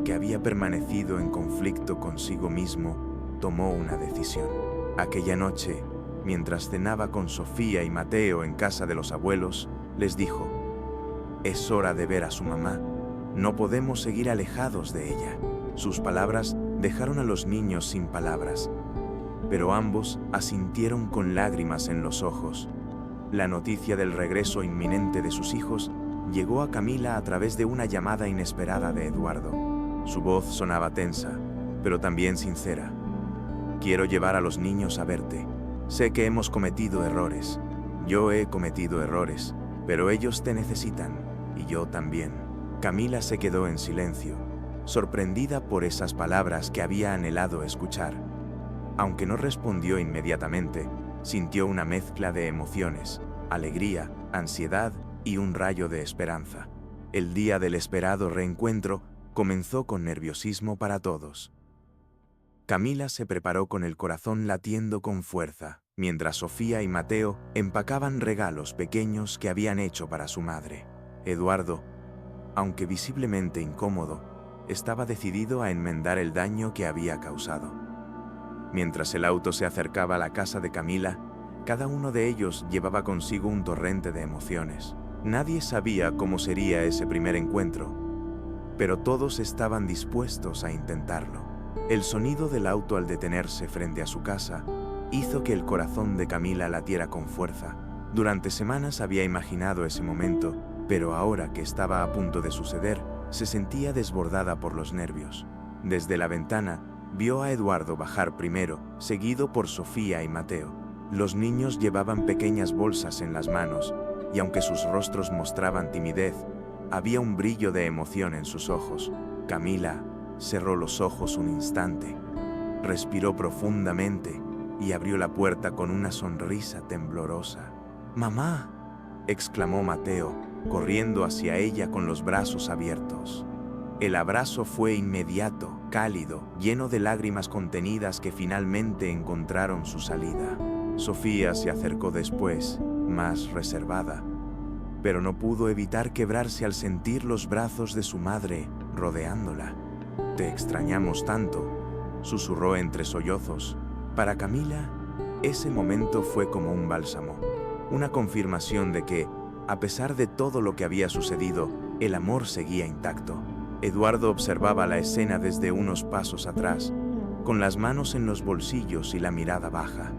que había permanecido en conflicto consigo mismo, tomó una decisión. Aquella noche, mientras cenaba con Sofía y Mateo en casa de los abuelos, les dijo: es hora de ver a su mamá. No podemos seguir alejados de ella. Sus palabras dejaron a los niños sin palabras, pero ambos asintieron con lágrimas en los ojos. La noticia del regreso inminente de sus hijos llegó a Camila a través de una llamada inesperada de Eduardo. Su voz sonaba tensa, pero también sincera. Quiero llevar a los niños a verte. Sé que hemos cometido errores. Yo he cometido errores, pero ellos te necesitan, y yo también. Camila se quedó en silencio, sorprendida por esas palabras que había anhelado escuchar. Aunque no respondió inmediatamente, sintió una mezcla de emociones: alegría, ansiedad y un rayo de esperanza. El día del esperado reencuentro comenzó con nerviosismo para todos. Camila se preparó con el corazón latiendo con fuerza, mientras Sofía y Mateo empacaban regalos pequeños que habían hecho para su madre. Eduardo, aunque visiblemente incómodo, estaba decidido a enmendar el daño que había causado. Mientras el auto se acercaba a la casa de Camila, cada uno de ellos llevaba consigo un torrente de emociones. Nadie sabía cómo sería ese primer encuentro, pero todos estaban dispuestos a intentarlo. El sonido del auto al detenerse frente a su casa hizo que el corazón de Camila latiera con fuerza. Durante semanas había imaginado ese momento, pero ahora que estaba a punto de suceder, se sentía desbordada por los nervios. Desde la ventana, vio a Eduardo bajar primero, seguido por Sofía y Mateo. Los niños llevaban pequeñas bolsas en las manos, y aunque sus rostros mostraban timidez, había un brillo de emoción en sus ojos. Camila cerró los ojos un instante, respiró profundamente y abrió la puerta con una sonrisa temblorosa. «¡Mamá!», exclamó Mateo, corriendo hacia ella con los brazos abiertos. El abrazo fue inmediato, cálido, lleno de lágrimas contenidas que finalmente encontraron su salida. Sofía se acercó después, más reservada, pero no pudo evitar quebrarse al sentir los brazos de su madre rodeándola. «Te extrañamos tanto», susurró entre sollozos. Para Camila, ese momento fue como un bálsamo, una confirmación de que, a pesar de todo lo que había sucedido, el amor seguía intacto. Eduardo observaba la escena desde unos pasos atrás, con las manos en los bolsillos y la mirada baja.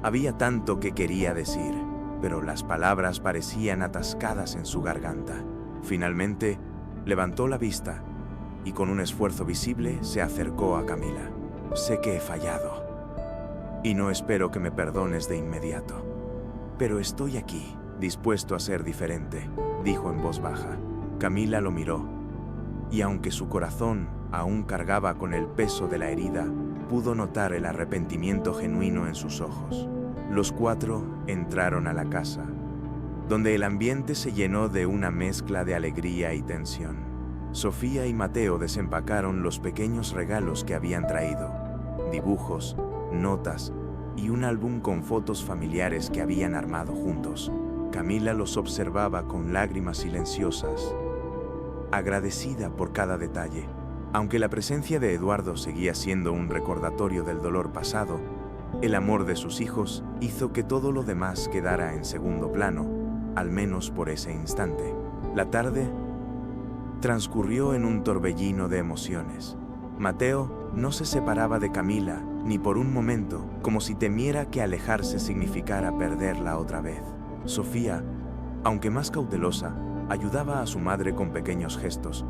Había tanto que quería decir, pero las palabras parecían atascadas en su garganta. Finalmente, levantó la vista y con un esfuerzo visible se acercó a Camila. «Sé que he fallado y no espero que me perdones de inmediato, pero estoy aquí, dispuesto a ser diferente», dijo en voz baja. Camila lo miró, y aunque su corazón aún cargaba con el peso de la herida, pudo notar el arrepentimiento genuino en sus ojos. Los cuatro entraron a la casa, donde el ambiente se llenó de una mezcla de alegría y tensión. Sofía y Mateo desempacaron los pequeños regalos que habían traído: dibujos, notas y un álbum con fotos familiares que habían armado juntos. Camila los observaba con lágrimas silenciosas, agradecida por cada detalle. Aunque la presencia de Eduardo seguía siendo un recordatorio del dolor pasado, el amor de sus hijos hizo que todo lo demás quedara en segundo plano, al menos por ese instante. La tarde transcurrió en un torbellino de emociones. Mateo no se separaba de Camila ni por un momento, como si temiera que alejarse significara perderla otra vez. Sofía, aunque más cautelosa, ayudaba a su madre con pequeños gestos,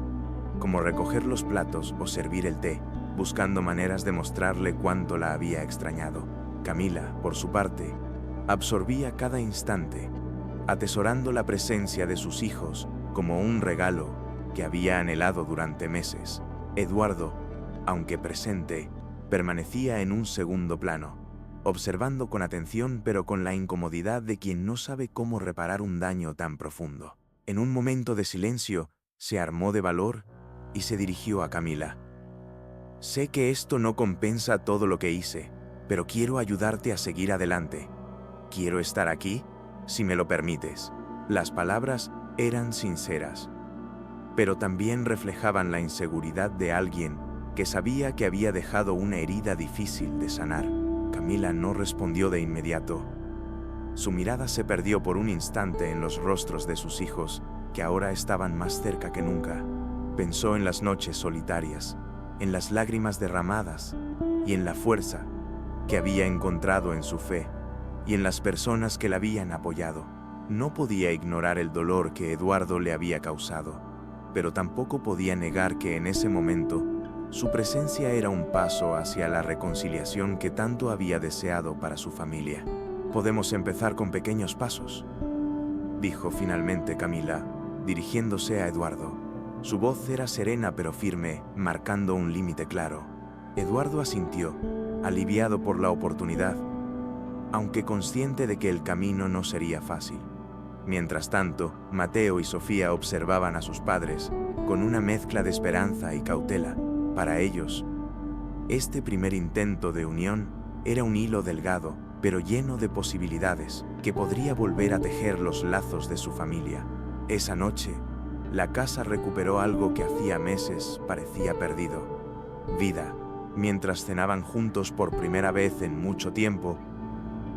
como recoger los platos o servir el té, buscando maneras de mostrarle cuánto la había extrañado. Camila, por su parte, absorbía cada instante, atesorando la presencia de sus hijos como un regalo que había anhelado durante meses. Eduardo, aunque presente, permanecía en un segundo plano, observando con atención pero con la incomodidad de quien no sabe cómo reparar un daño tan profundo. En un momento de silencio, se armó de valor y se dirigió a Camila. Sé que esto no compensa todo lo que hice, pero quiero ayudarte a seguir adelante. Quiero estar aquí, si me lo permites. Las palabras eran sinceras, pero también reflejaban la inseguridad de alguien que sabía que había dejado una herida difícil de sanar. Camila no respondió de inmediato. Su mirada se perdió por un instante en los rostros de sus hijos, que ahora estaban más cerca que nunca. Pensó en las noches solitarias, en las lágrimas derramadas y en la fuerza que había encontrado en su fe y en las personas que la habían apoyado. No podía ignorar el dolor que Eduardo le había causado, pero tampoco podía negar que en ese momento su presencia era un paso hacia la reconciliación que tanto había deseado para su familia. «Podemos empezar con pequeños pasos», dijo finalmente Camila, dirigiéndose a Eduardo. Su voz era serena pero firme, marcando un límite claro. Eduardo asintió, aliviado por la oportunidad, aunque consciente de que el camino no sería fácil. Mientras tanto, Mateo y Sofía observaban a sus padres con una mezcla de esperanza y cautela. Para ellos, este primer intento de unión era un hilo delgado, pero lleno de posibilidades, que podría volver a tejer los lazos de su familia. Esa noche, la casa recuperó algo que hacía meses parecía perdido: vida. Mientras cenaban juntos por primera vez en mucho tiempo,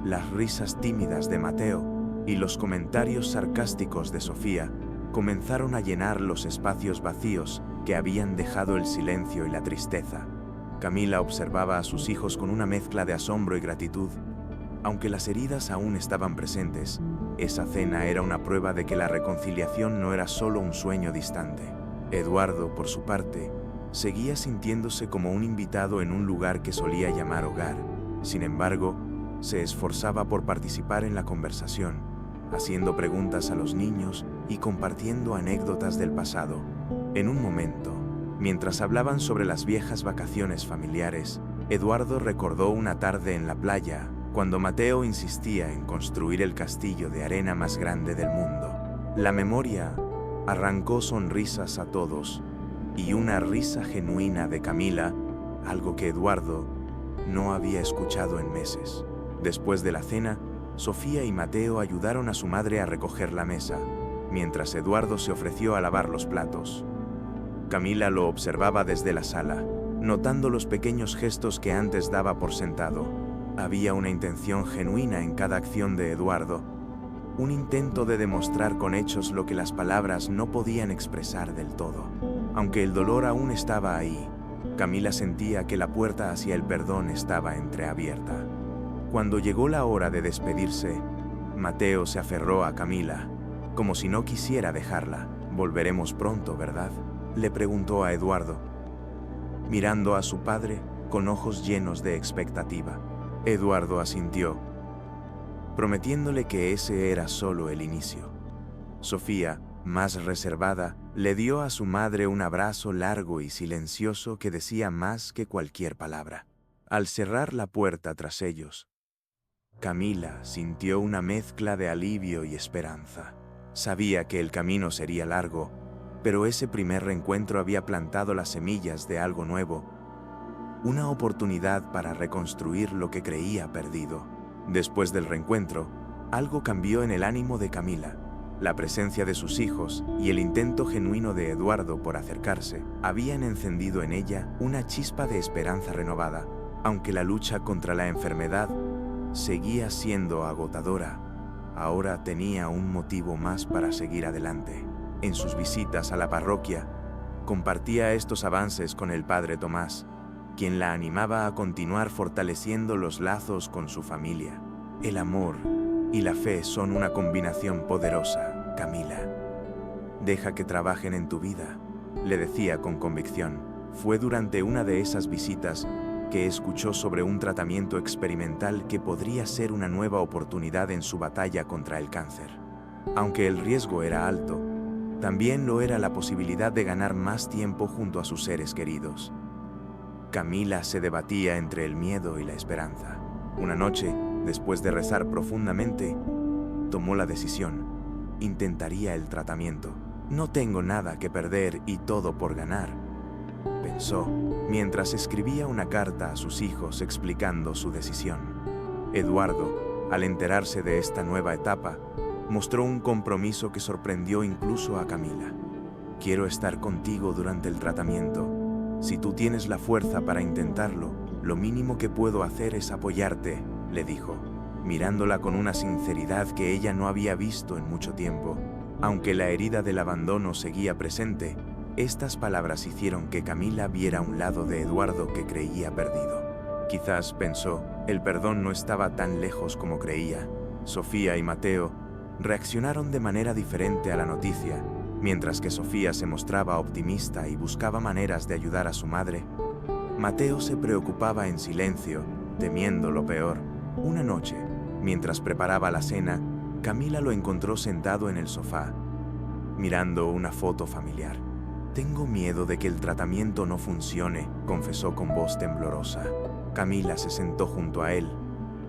las risas tímidas de Mateo y los comentarios sarcásticos de Sofía comenzaron a llenar los espacios vacíos que habían dejado el silencio y la tristeza. Camila observaba a sus hijos con una mezcla de asombro y gratitud. Aunque las heridas aún estaban presentes, esa cena era una prueba de que la reconciliación no era solo un sueño distante. Eduardo, por su parte, seguía sintiéndose como un invitado en un lugar que solía llamar hogar. Sin embargo, se esforzaba por participar en la conversación, haciendo preguntas a los niños y compartiendo anécdotas del pasado. En un momento, mientras hablaban sobre las viejas vacaciones familiares, Eduardo recordó una tarde en la playa, cuando Mateo insistía en construir el castillo de arena más grande del mundo. La memoria arrancó sonrisas a todos, y una risa genuina de Camila, algo que Eduardo no había escuchado en meses. Después de la cena, Sofía y Mateo ayudaron a su madre a recoger la mesa, mientras Eduardo se ofreció a lavar los platos. Camila lo observaba desde la sala, notando los pequeños gestos que antes daba por sentado. Había una intención genuina en cada acción de Eduardo, un intento de demostrar con hechos lo que las palabras no podían expresar del todo. Aunque el dolor aún estaba ahí, Camila sentía que la puerta hacia el perdón estaba entreabierta. Cuando llegó la hora de despedirse, Mateo se aferró a Camila, como si no quisiera dejarla. «Volveremos pronto, ¿verdad?», le preguntó a Eduardo, mirando a su padre con ojos llenos de expectativa. Eduardo asintió, prometiéndole que ese era solo el inicio. Sofía, más reservada, le dio a su madre un abrazo largo y silencioso que decía más que cualquier palabra. Al cerrar la puerta tras ellos, Camila sintió una mezcla de alivio y esperanza. Sabía que el camino sería largo, pero ese primer reencuentro había plantado las semillas de algo nuevo, una oportunidad para reconstruir lo que creía perdido. Después del reencuentro, algo cambió en el ánimo de Camila. La presencia de sus hijos y el intento genuino de Eduardo por acercarse habían encendido en ella una chispa de esperanza renovada. Aunque la lucha contra la enfermedad seguía siendo agotadora, ahora tenía un motivo más para seguir adelante. En sus visitas a la parroquia, compartía estos avances con el padre Tomás, quien la animaba a continuar fortaleciendo los lazos con su familia. El amor y la fe son una combinación poderosa, Camila. Deja que trabajen en tu vida, le decía con convicción. Fue durante una de esas visitas que escuchó sobre un tratamiento experimental que podría ser una nueva oportunidad en su batalla contra el cáncer. Aunque el riesgo era alto, también lo era la posibilidad de ganar más tiempo junto a sus seres queridos. Camila se debatía entre el miedo y la esperanza. Una noche, después de rezar profundamente, tomó la decisión. Intentaría el tratamiento. «No tengo nada que perder y todo por ganar», pensó. pensó, mientras escribía una carta a sus hijos explicando su decisión. Eduardo, al enterarse de esta nueva etapa, mostró un compromiso que sorprendió incluso a Camila. Quiero estar contigo durante el tratamiento. Si tú tienes la fuerza para intentarlo, lo mínimo que puedo hacer es apoyarte, le dijo, mirándola con una sinceridad que ella no había visto en mucho tiempo. Aunque la herida del abandono seguía presente, estas palabras hicieron que Camila viera un lado de Eduardo que creía perdido. Quizás, pensó, el perdón no estaba tan lejos como creía. Sofía y Mateo reaccionaron de manera diferente a la noticia. Mientras que Sofía se mostraba optimista y buscaba maneras de ayudar a su madre, Mateo se preocupaba en silencio, temiendo lo peor. Una noche, mientras preparaba la cena, Camila lo encontró sentado en el sofá, mirando una foto familiar. «Tengo miedo de que el tratamiento no funcione», confesó con voz temblorosa. Camila se sentó junto a él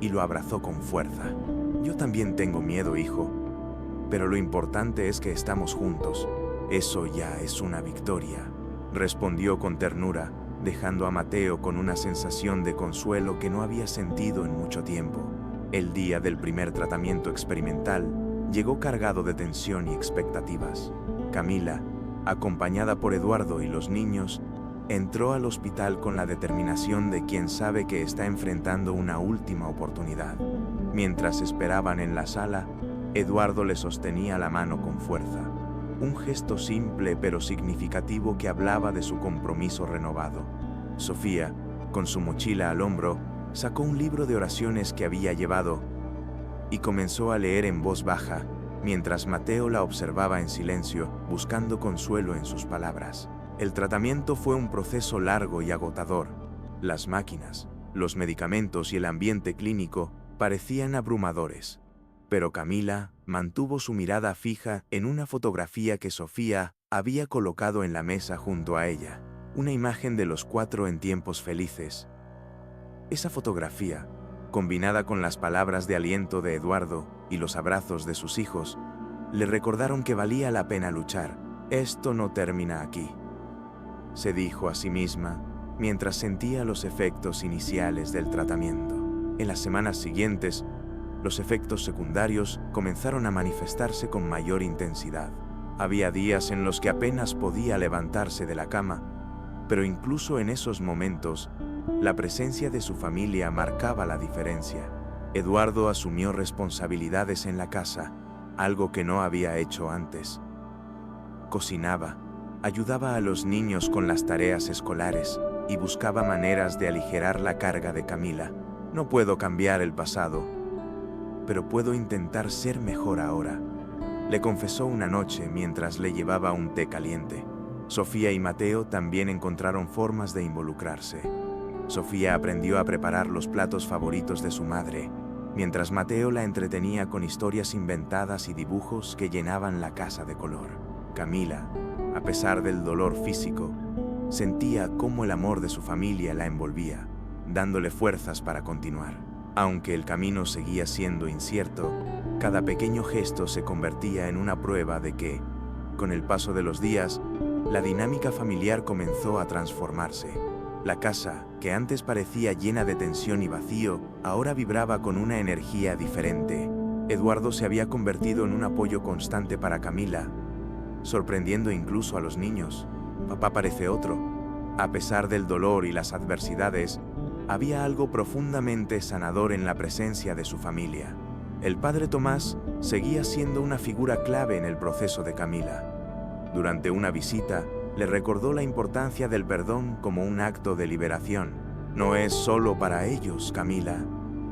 y lo abrazó con fuerza. «Yo también tengo miedo, hijo, pero lo importante es que estamos juntos. Eso ya es una victoria», respondió con ternura, dejando a Mateo con una sensación de consuelo que no había sentido en mucho tiempo. El día del primer tratamiento experimental llegó cargado de tensión y expectativas. Camila, acompañada por Eduardo y los niños, entró al hospital con la determinación de quien sabe que está enfrentando una última oportunidad. Mientras esperaban en la sala, Eduardo le sostenía la mano con fuerza, un gesto simple pero significativo que hablaba de su compromiso renovado. Sofía, con su mochila al hombro, sacó un libro de oraciones que había llevado y comenzó a leer en voz baja, mientras Mateo la observaba en silencio, buscando consuelo en sus palabras. El tratamiento fue un proceso largo y agotador. Las máquinas, los medicamentos y el ambiente clínico parecían abrumadores. Pero Camila mantuvo su mirada fija en una fotografía que Sofía había colocado en la mesa junto a ella, una imagen de los 4 en tiempos felices. Esa fotografía, combinada con las palabras de aliento de Eduardo y los abrazos de sus hijos, le recordaron que valía la pena luchar. «Esto no termina aquí», se dijo a sí misma mientras sentía los efectos iniciales del tratamiento. En las semanas siguientes, los efectos secundarios comenzaron a manifestarse con mayor intensidad. Había días en los que apenas podía levantarse de la cama, pero incluso en esos momentos, la presencia de su familia marcaba la diferencia. Eduardo asumió responsabilidades en la casa, algo que no había hecho antes. Cocinaba, ayudaba a los niños con las tareas escolares y buscaba maneras de aligerar la carga de Camila. «No puedo cambiar el pasado, pero puedo intentar ser mejor ahora», le confesó una noche mientras le llevaba un té caliente. Sofía y Mateo también encontraron formas de involucrarse. Sofía aprendió a preparar los platos favoritos de su madre, mientras Mateo la entretenía con historias inventadas y dibujos que llenaban la casa de color. Camila, a pesar del dolor físico, sentía cómo el amor de su familia la envolvía, dándole fuerzas para continuar. Aunque el camino seguía siendo incierto, cada pequeño gesto se convertía en una prueba de que, con el paso de los días, la dinámica familiar comenzó a transformarse. La casa, que antes parecía llena de tensión y vacío, ahora vibraba con una energía diferente. Eduardo se había convertido en un apoyo constante para Camila, sorprendiendo incluso a los niños. «Papá parece otro». A pesar del dolor y las adversidades, había algo profundamente sanador en la presencia de su familia. El padre Tomás seguía siendo una figura clave en el proceso de Camila. Durante una visita, le recordó la importancia del perdón como un acto de liberación. «No es solo para ellos, Camila,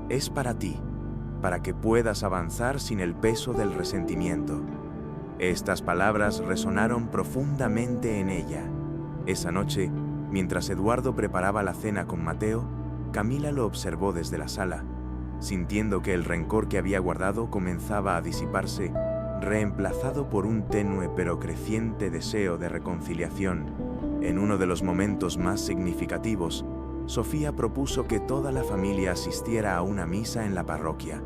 es para ti, para que puedas avanzar sin el peso del resentimiento». Estas palabras resonaron profundamente en ella. Esa noche, mientras Eduardo preparaba la cena con Mateo, Camila lo observó desde la sala, sintiendo que el rencor que había guardado comenzaba a disiparse, reemplazado por un tenue pero creciente deseo de reconciliación. En uno de los momentos más significativos, Sofía propuso que toda la familia asistiera a una misa en la parroquia.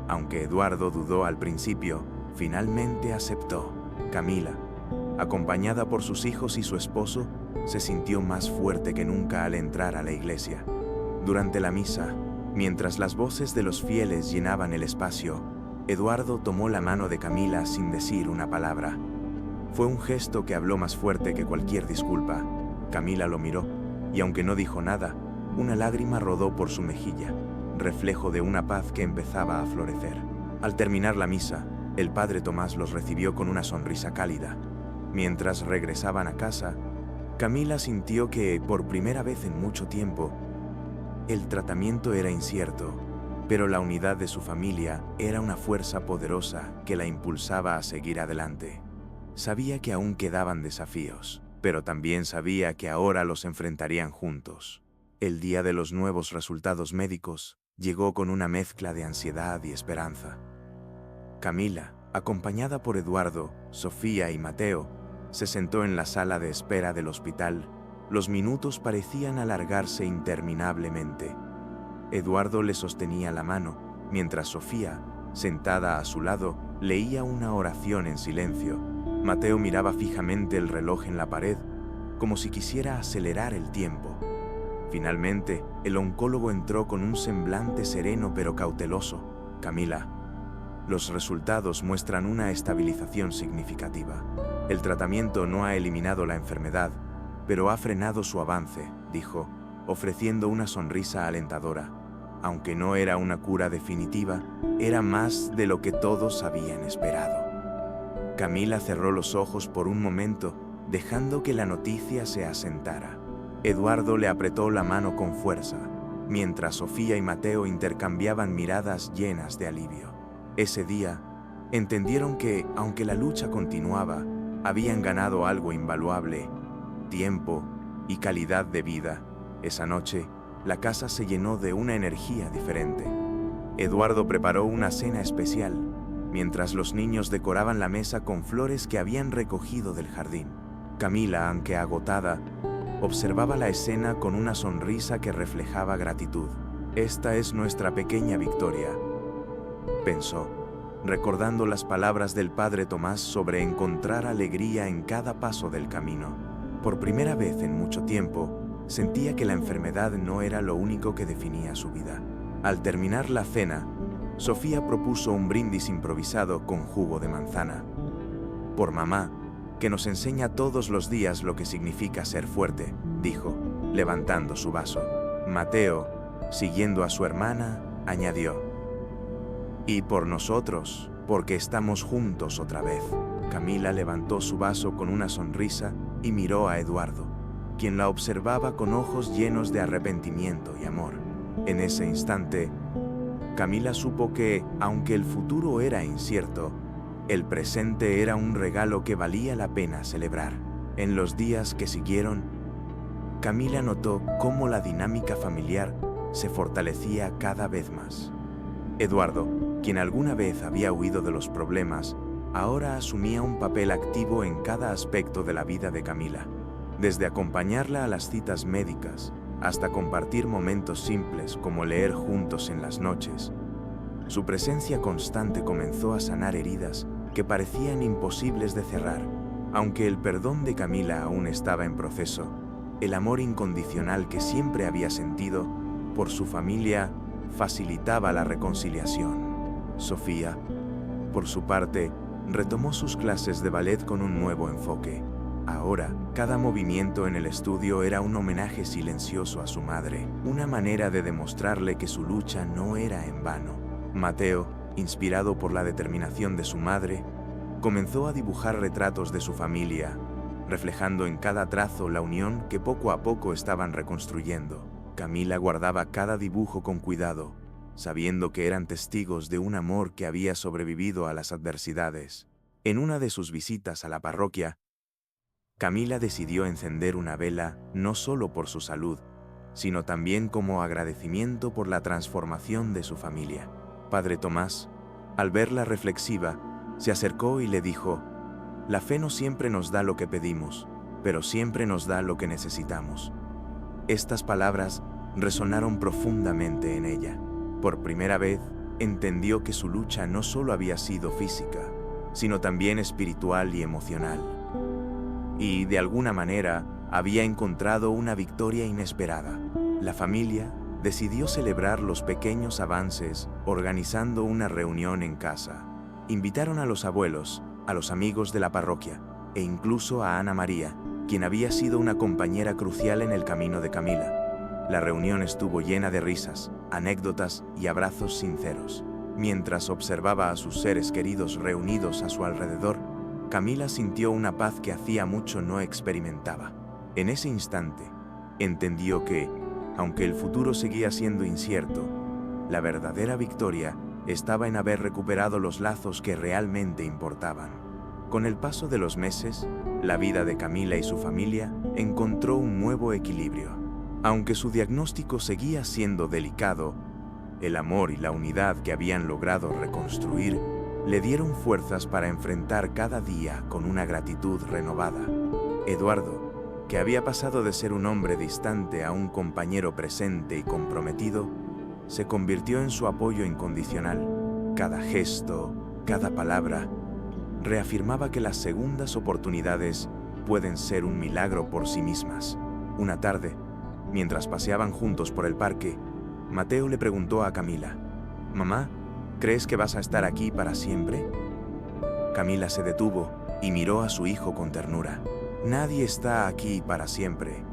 Aunque Eduardo dudó al principio, finalmente aceptó. Camila, acompañada por sus hijos y su esposo, se sintió más fuerte que nunca al entrar a la iglesia. Durante la misa, mientras las voces de los fieles llenaban el espacio, Eduardo tomó la mano de Camila sin decir una palabra. Fue un gesto que habló más fuerte que cualquier disculpa. Camila lo miró, y aunque no dijo nada, una lágrima rodó por su mejilla, reflejo de una paz que empezaba a florecer. Al terminar la misa, el padre Tomás los recibió con una sonrisa cálida. Mientras regresaban a casa, Camila sintió que, por primera vez en mucho tiempo, el tratamiento era incierto, pero la unidad de su familia era una fuerza poderosa que la impulsaba a seguir adelante. Sabía que aún quedaban desafíos, pero también sabía que ahora los enfrentarían juntos. El día de los nuevos resultados médicos llegó con una mezcla de ansiedad y esperanza. Camila, acompañada por Eduardo, Sofía y Mateo, se sentó en la sala de espera del hospital. Los minutos parecían alargarse interminablemente. Eduardo le sostenía la mano, mientras Sofía, sentada a su lado, leía una oración en silencio. Mateo miraba fijamente el reloj en la pared, como si quisiera acelerar el tiempo. Finalmente, el oncólogo entró con un semblante sereno pero cauteloso. Camila, los resultados muestran una estabilización significativa. El tratamiento no ha eliminado la enfermedad, pero ha frenado su avance, dijo, ofreciendo una sonrisa alentadora. Aunque no era una cura definitiva, era más de lo que todos habían esperado. Camila cerró los ojos por un momento, dejando que la noticia se asentara. Eduardo le apretó la mano con fuerza, mientras Sofía y Mateo intercambiaban miradas llenas de alivio. Ese día, entendieron que, aunque la lucha continuaba, habían ganado algo invaluable: tiempo y calidad de vida. Esa noche, la casa se llenó de una energía diferente. Eduardo preparó una cena especial, mientras los niños decoraban la mesa con flores que habían recogido del jardín. Camila, aunque agotada, observaba la escena con una sonrisa que reflejaba gratitud. Esta es nuestra pequeña victoria, pensó, recordando las palabras del padre Tomás sobre encontrar alegría en cada paso del camino. Por primera vez en mucho tiempo, sentía que la enfermedad no era lo único que definía su vida. Al terminar la cena, Sofía propuso un brindis improvisado con jugo de manzana. Por mamá, que nos enseña todos los días lo que significa ser fuerte, dijo, levantando su vaso. Mateo, siguiendo a su hermana, añadió, y por nosotros, porque estamos juntos otra vez. Camila levantó su vaso con una sonrisa y miró a Eduardo, quien la observaba con ojos llenos de arrepentimiento y amor. En ese instante, Camila supo que, aunque el futuro era incierto, el presente era un regalo que valía la pena celebrar. En los días que siguieron, Camila notó cómo la dinámica familiar se fortalecía cada vez más. Eduardo, quien alguna vez había huido de los problemas, ahora asumía un papel activo en cada aspecto de la vida de Camila, desde acompañarla a las citas médicas hasta compartir momentos simples como leer juntos en las noches. Su presencia constante comenzó a sanar heridas que parecían imposibles de cerrar. Aunque el perdón de Camila aún estaba en proceso, el amor incondicional que siempre había sentido por su familia facilitaba la reconciliación. Sofía, por su parte, retomó sus clases de ballet con un nuevo enfoque. Ahora, cada movimiento en el estudio era un homenaje silencioso a su madre, una manera de demostrarle que su lucha no era en vano. Mateo, inspirado por la determinación de su madre, comenzó a dibujar retratos de su familia, reflejando en cada trazo la unión que poco a poco estaban reconstruyendo. Camila guardaba cada dibujo con cuidado, sabiendo que eran testigos de un amor que había sobrevivido a las adversidades. En una de sus visitas a la parroquia, Camila decidió encender una vela no solo por su salud, sino también como agradecimiento por la transformación de su familia. Padre Tomás, al verla reflexiva, se acercó y le dijo, «La fe no siempre nos da lo que pedimos, pero siempre nos da lo que necesitamos». Estas palabras resonaron profundamente en ella. Por primera vez, entendió que su lucha no solo había sido física, sino también espiritual y emocional. y, de alguna manera, había encontrado una victoria inesperada. La familia decidió celebrar los pequeños avances organizando una reunión en casa. Invitaron a los abuelos, a los amigos de la parroquia e incluso a Ana María, quien había sido una compañera crucial en el camino de Camila. La reunión estuvo llena de risas, anécdotas y abrazos sinceros. Mientras observaba a sus seres queridos reunidos a su alrededor, Camila sintió una paz que hacía mucho no experimentaba. En ese instante, entendió que, aunque el futuro seguía siendo incierto, la verdadera victoria estaba en haber recuperado los lazos que realmente importaban. Con el paso de los meses, la vida de Camila y su familia encontró un nuevo equilibrio. Aunque su diagnóstico seguía siendo delicado, el amor y la unidad que habían logrado reconstruir le dieron fuerzas para enfrentar cada día con una gratitud renovada. Eduardo, que había pasado de ser un hombre distante a un compañero presente y comprometido, se convirtió en su apoyo incondicional. Cada gesto, cada palabra, reafirmaba que las segundas oportunidades pueden ser un milagro por sí mismas. Una tarde, mientras paseaban juntos por el parque, Mateo le preguntó a Camila: «Mamá, ¿crees que vas a estar aquí para siempre?». Camila se detuvo y miró a su hijo con ternura. «Nadie está aquí para siempre.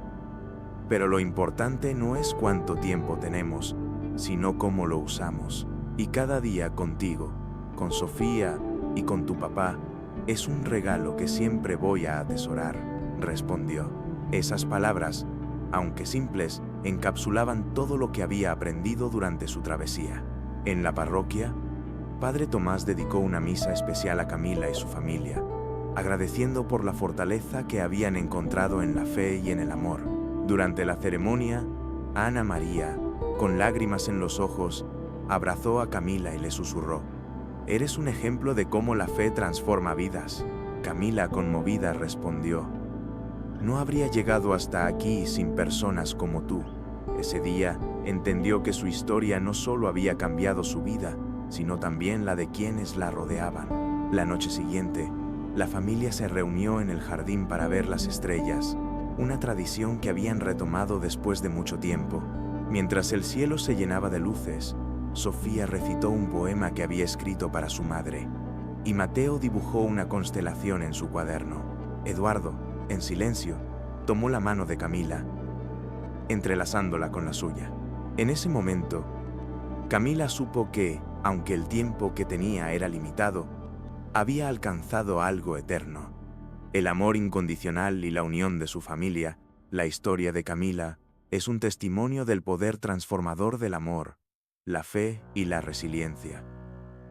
Pero lo importante no es cuánto tiempo tenemos, sino cómo lo usamos. Y cada día contigo, con Sofía y con tu papá, es un regalo que siempre voy a atesorar», respondió. Esas palabras, aunque simples, encapsulaban todo lo que había aprendido durante su travesía. En la parroquia, Padre Tomás dedicó una misa especial a Camila y su familia, agradeciendo por la fortaleza que habían encontrado en la fe y en el amor. Durante la ceremonia, Ana María, con lágrimas en los ojos, abrazó a Camila y le susurró: «Eres un ejemplo de cómo la fe transforma vidas». Camila, conmovida, respondió: «No habría llegado hasta aquí sin personas como tú». Ese día entendió que su historia no solo había cambiado su vida, sino también la de quienes la rodeaban. La noche siguiente, la familia se reunió en el jardín para ver las estrellas, una tradición que habían retomado después de mucho tiempo. Mientras el cielo se llenaba de luces, Sofía recitó un poema que había escrito para su madre, y Mateo dibujó una constelación en su cuaderno. Eduardo, en silencio, tomó la mano de Camila, entrelazándola con la suya. En ese momento, Camila supo que, aunque el tiempo que tenía era limitado, había alcanzado algo eterno. El amor incondicional y la unión de su familia. La historia de Camila es un testimonio del poder transformador del amor, la fe y la resiliencia.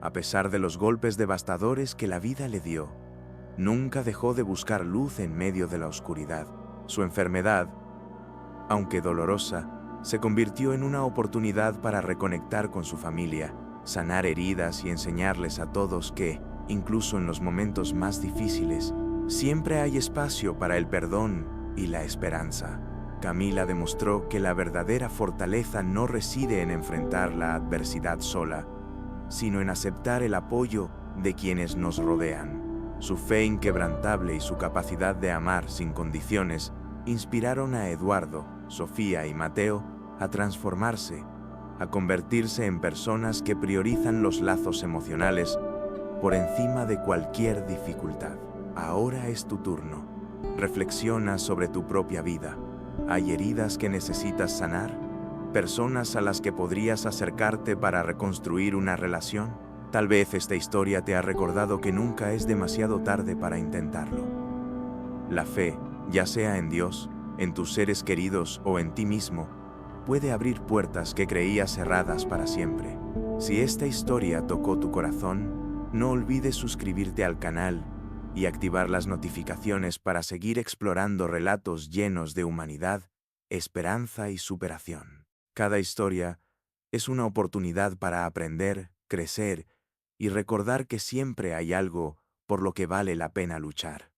A pesar de los golpes devastadores que la vida le dio, nunca dejó de buscar luz en medio de la oscuridad. Su enfermedad, aunque dolorosa, se convirtió en una oportunidad para reconectar con su familia, sanar heridas y enseñarles a todos que, incluso en los momentos más difíciles, siempre hay espacio para el perdón y la esperanza. Camila demostró que la verdadera fortaleza no reside en enfrentar la adversidad sola, sino en aceptar el apoyo de quienes nos rodean. Su fe inquebrantable y su capacidad de amar sin condiciones inspiraron a Eduardo, Sofía y Mateo a transformarse, a convertirse en personas que priorizan los lazos emocionales por encima de cualquier dificultad. Ahora es tu turno. Reflexiona sobre tu propia vida. ¿Hay heridas que necesitas sanar? ¿Personas a las que podrías acercarte para reconstruir una relación? Tal vez esta historia te ha recordado que nunca es demasiado tarde para intentarlo. La fe, ya sea en Dios, en tus seres queridos o en ti mismo, puede abrir puertas que creías cerradas para siempre. Si esta historia tocó tu corazón, no olvides suscribirte al canal y activar las notificaciones para seguir explorando relatos llenos de humanidad, esperanza y superación. Cada historia es una oportunidad para aprender, crecer y recordar que siempre hay algo por lo que vale la pena luchar.